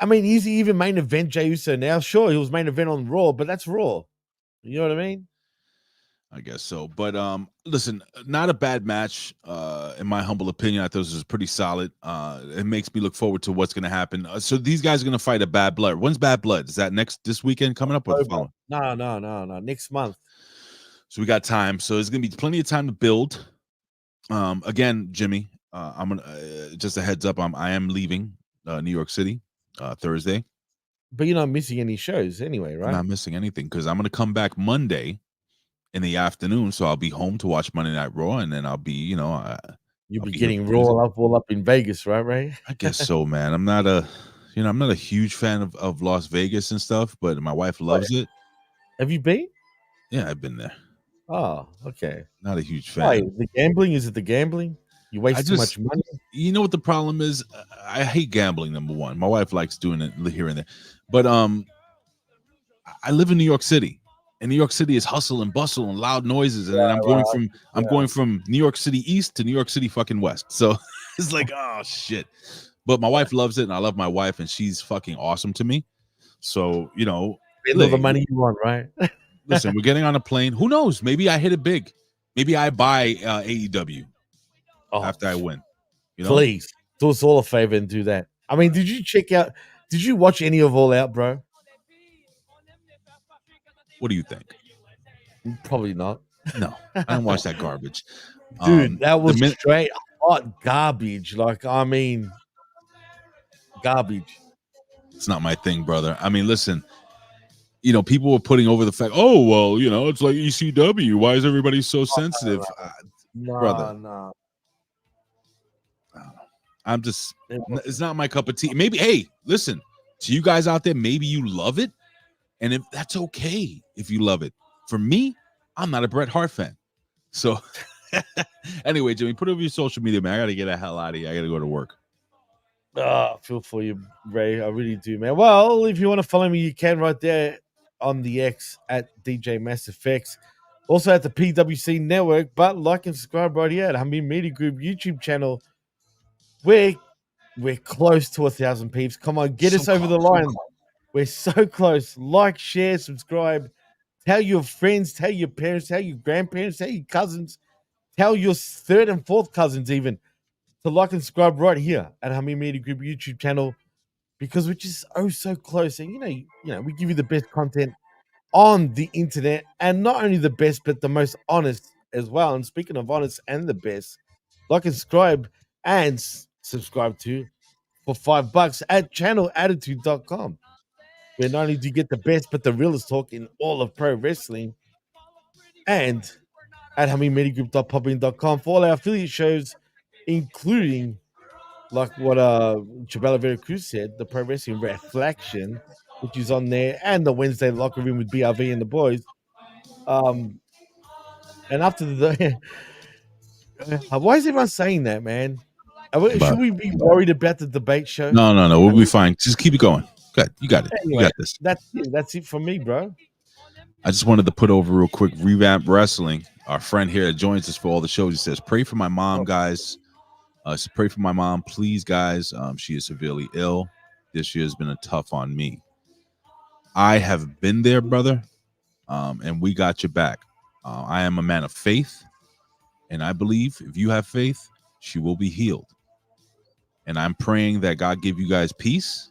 is he even main event Jey Uso now? Sure, he was main event on Raw, but that's Raw. You know what I mean? I guess so. But listen, not a bad match. In my humble opinion, I thought this was pretty solid. It makes me look forward to what's going to happen. So these guys are going to fight at Bad Blood. When's Bad Blood? Is that this weekend coming up or the following? No. Next month. So we got time. So there's going to be plenty of time to build. Again, Jimmy, I'm gonna just a heads up. I am leaving New York City Thursday. But you're not missing any shows anyway, right? I'm not missing anything because I'm going to come back Monday in the afternoon, so I'll be home to watch Monday Night Raw, and then I'll be, You'll I'll be be here getting for Wednesday. all up in Vegas, right, Ray? I guess so, man. I'm not a huge fan of Las Vegas and stuff, but my wife loves it. Have you been? Yeah, I've been there. Oh, okay. Not a huge Why, fan. the gambling? Is it the gambling? You waste too much money? You know what the problem is? I hate gambling, number one. My wife likes doing it here and there. But I live in New York City. And New York City is hustle and bustle and loud noises. And then I'm going from New York City East to New York City fucking West. So it's like, oh shit. But my wife loves it, and I love my wife, and she's fucking awesome to me. So, you know, Spend all the money you want, right? listen, we're getting on a plane. Who knows? Maybe I hit it big. Maybe I buy AEW after I win. You know? Please do us all a favor and do that. I mean, did you watch any of All Out, bro? What do you think? Probably not. No, I don't watch that garbage. Dude, that was straight hot garbage. Like, I mean, garbage. It's not my thing, brother. I mean, listen, you know, people were putting over the fact, oh, well, you know, it's like ECW. Why is everybody so sensitive? Brother. No. I'm just, it's not my cup of tea. Maybe, hey, listen, to you guys out there, maybe you love it. And if that's okay, if you love it. For me, I'm not a Bret Hart fan. So anyway, Jimmy, put it over your social media, man. I got to get the hell out of here. I got to go to work. I feel for you, Ray. I really do, man. Well, if you want to follow me, you can right there on the X at DJ Mass Effects. Also at the PWC Network, but like and subscribe right here at Hamin Media Group YouTube channel. We're close to 1,000 peeps. Come on, get us over the line. We're so close. Like, share, subscribe. Tell your friends, tell your parents, tell your grandparents, tell your cousins, tell your third and fourth cousins even to like and subscribe right here at Hamin Media Group YouTube channel, because we're just so close. And you know, we give you the best content on the internet, and not only the best, but the most honest as well. And speaking of honest and the best, like and subscribe and subscribe to for $5 at channelattitude.com. Where not only do you get the best, but the realest talk in all of pro wrestling. And at HaminMediaGroup.podbean.com for all our affiliate shows, including like what Chabela Vera Cruz said, the Pro Wrestling Reflection, which is on there, and the Wednesday Locker Room with BRV and the boys. And after the why is everyone saying that, man? Should we be worried about the debate show? No. We'll be fine. Just keep it going. Good. You got it. Anyway, you got this. That's it for me, bro. I just wanted to put over real quick Revamp Wrestling. Our friend here that joins us for all the shows. He says, pray for my mom, guys. Pray for my mom, please, guys. She is severely ill. This year has been a tough on me. I have been there, brother, and we got your back. I am a man of faith, and I believe if you have faith, she will be healed. And I'm praying that God give you guys peace,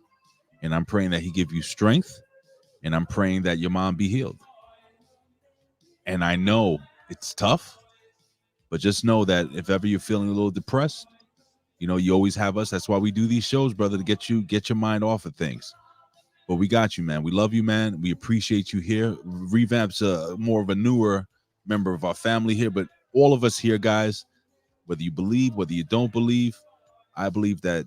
and I'm praying that he give you strength, and I'm praying that your mom be healed. And I know it's tough, but just know that if ever you're feeling a little depressed, you know, you always have us. That's why we do these shows, brother, to get your mind off of things. But we got you, man. We love you, man. We appreciate you here. Revamp's more of a newer member of our family here, but all of us here, guys, whether you believe, whether you don't believe, I believe that,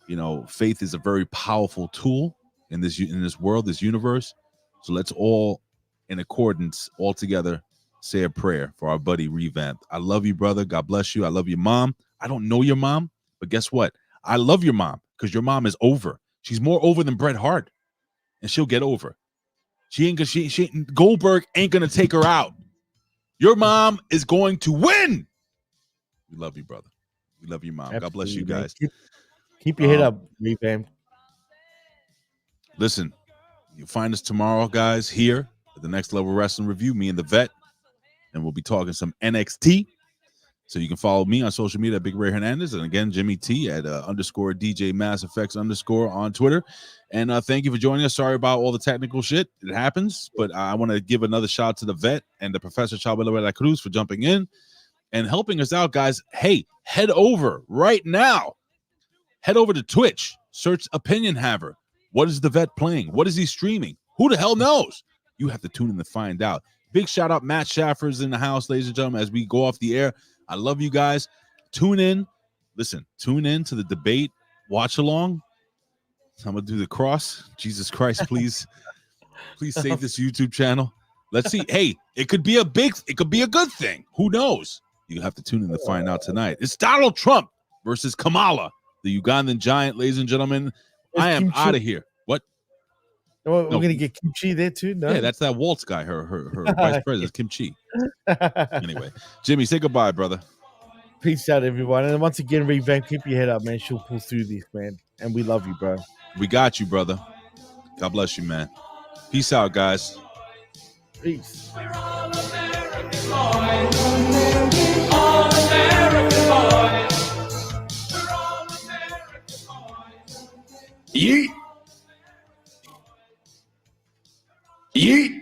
you know, faith is a very powerful tool in this world, this universe. So let's all, in accordance, all together, say a prayer for our buddy Revamp. I love you, brother. God bless you. I love your mom. I don't know your mom, but guess what? I love your mom because your mom is over. She's more over than Bret Hart, and she'll get over. Goldberg ain't gonna take her out. Your mom is going to win. We love you, brother. We love your mom. Absolutely, God bless you guys. Keep your head up, Revamp. Listen, you'll find us tomorrow, guys, here at the Next Level Wrestling Review, me and the Vet, and we'll be talking some NXT. So you can follow me on social media at Big Ray Hernandez, and again, Jimmy T at _ DJ Mass Effects _ on Twitter. And thank you for joining us. Sorry about all the technical shit. It happens, but I want to give another shout to the Vet and the Professor Chabela Vera Cruz for jumping in and helping us out, guys. Hey, head over right now. Head over to Twitch. Search Opinion Haver. What is the Vet playing? What is he streaming? Who the hell knows? You have to tune in to find out. Big shout out, Matt Schaffer's in the house, ladies and gentlemen, as we go off the air. I love you guys. Tune in. listen, tune in to the debate watch along. I'm gonna do the cross. Jesus Christ, please save this YouTube channel. Let's see. Hey, it could be a good thing. Who knows? You have to tune in to find out tonight. It's Donald Trump versus Kamala, the Ugandan giant, ladies and gentlemen. I am out of here. What? We're gonna get Kimchi there too. No, yeah, that's that Waltz guy. Her vice president, Kim Chi. Anyway, Jimmy, say goodbye, brother. Peace out, everyone. And once again, Revamp, keep your head up, man. She'll pull through this, man. And we love you, bro. We got you, brother. God bless you, man. Peace out, guys. Peace. We're all American boys. All American boys. We're all American boys. Yeet. Yeet.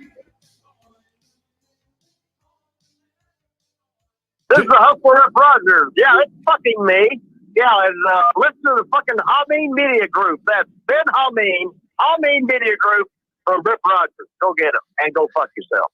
This is the Hustler Rip Rogers. Yeah, it's fucking me. Yeah, and listen to the fucking Hamin Media Group. That's Ben Hamin Media Group from Rip Rogers. Go get him and go fuck yourself.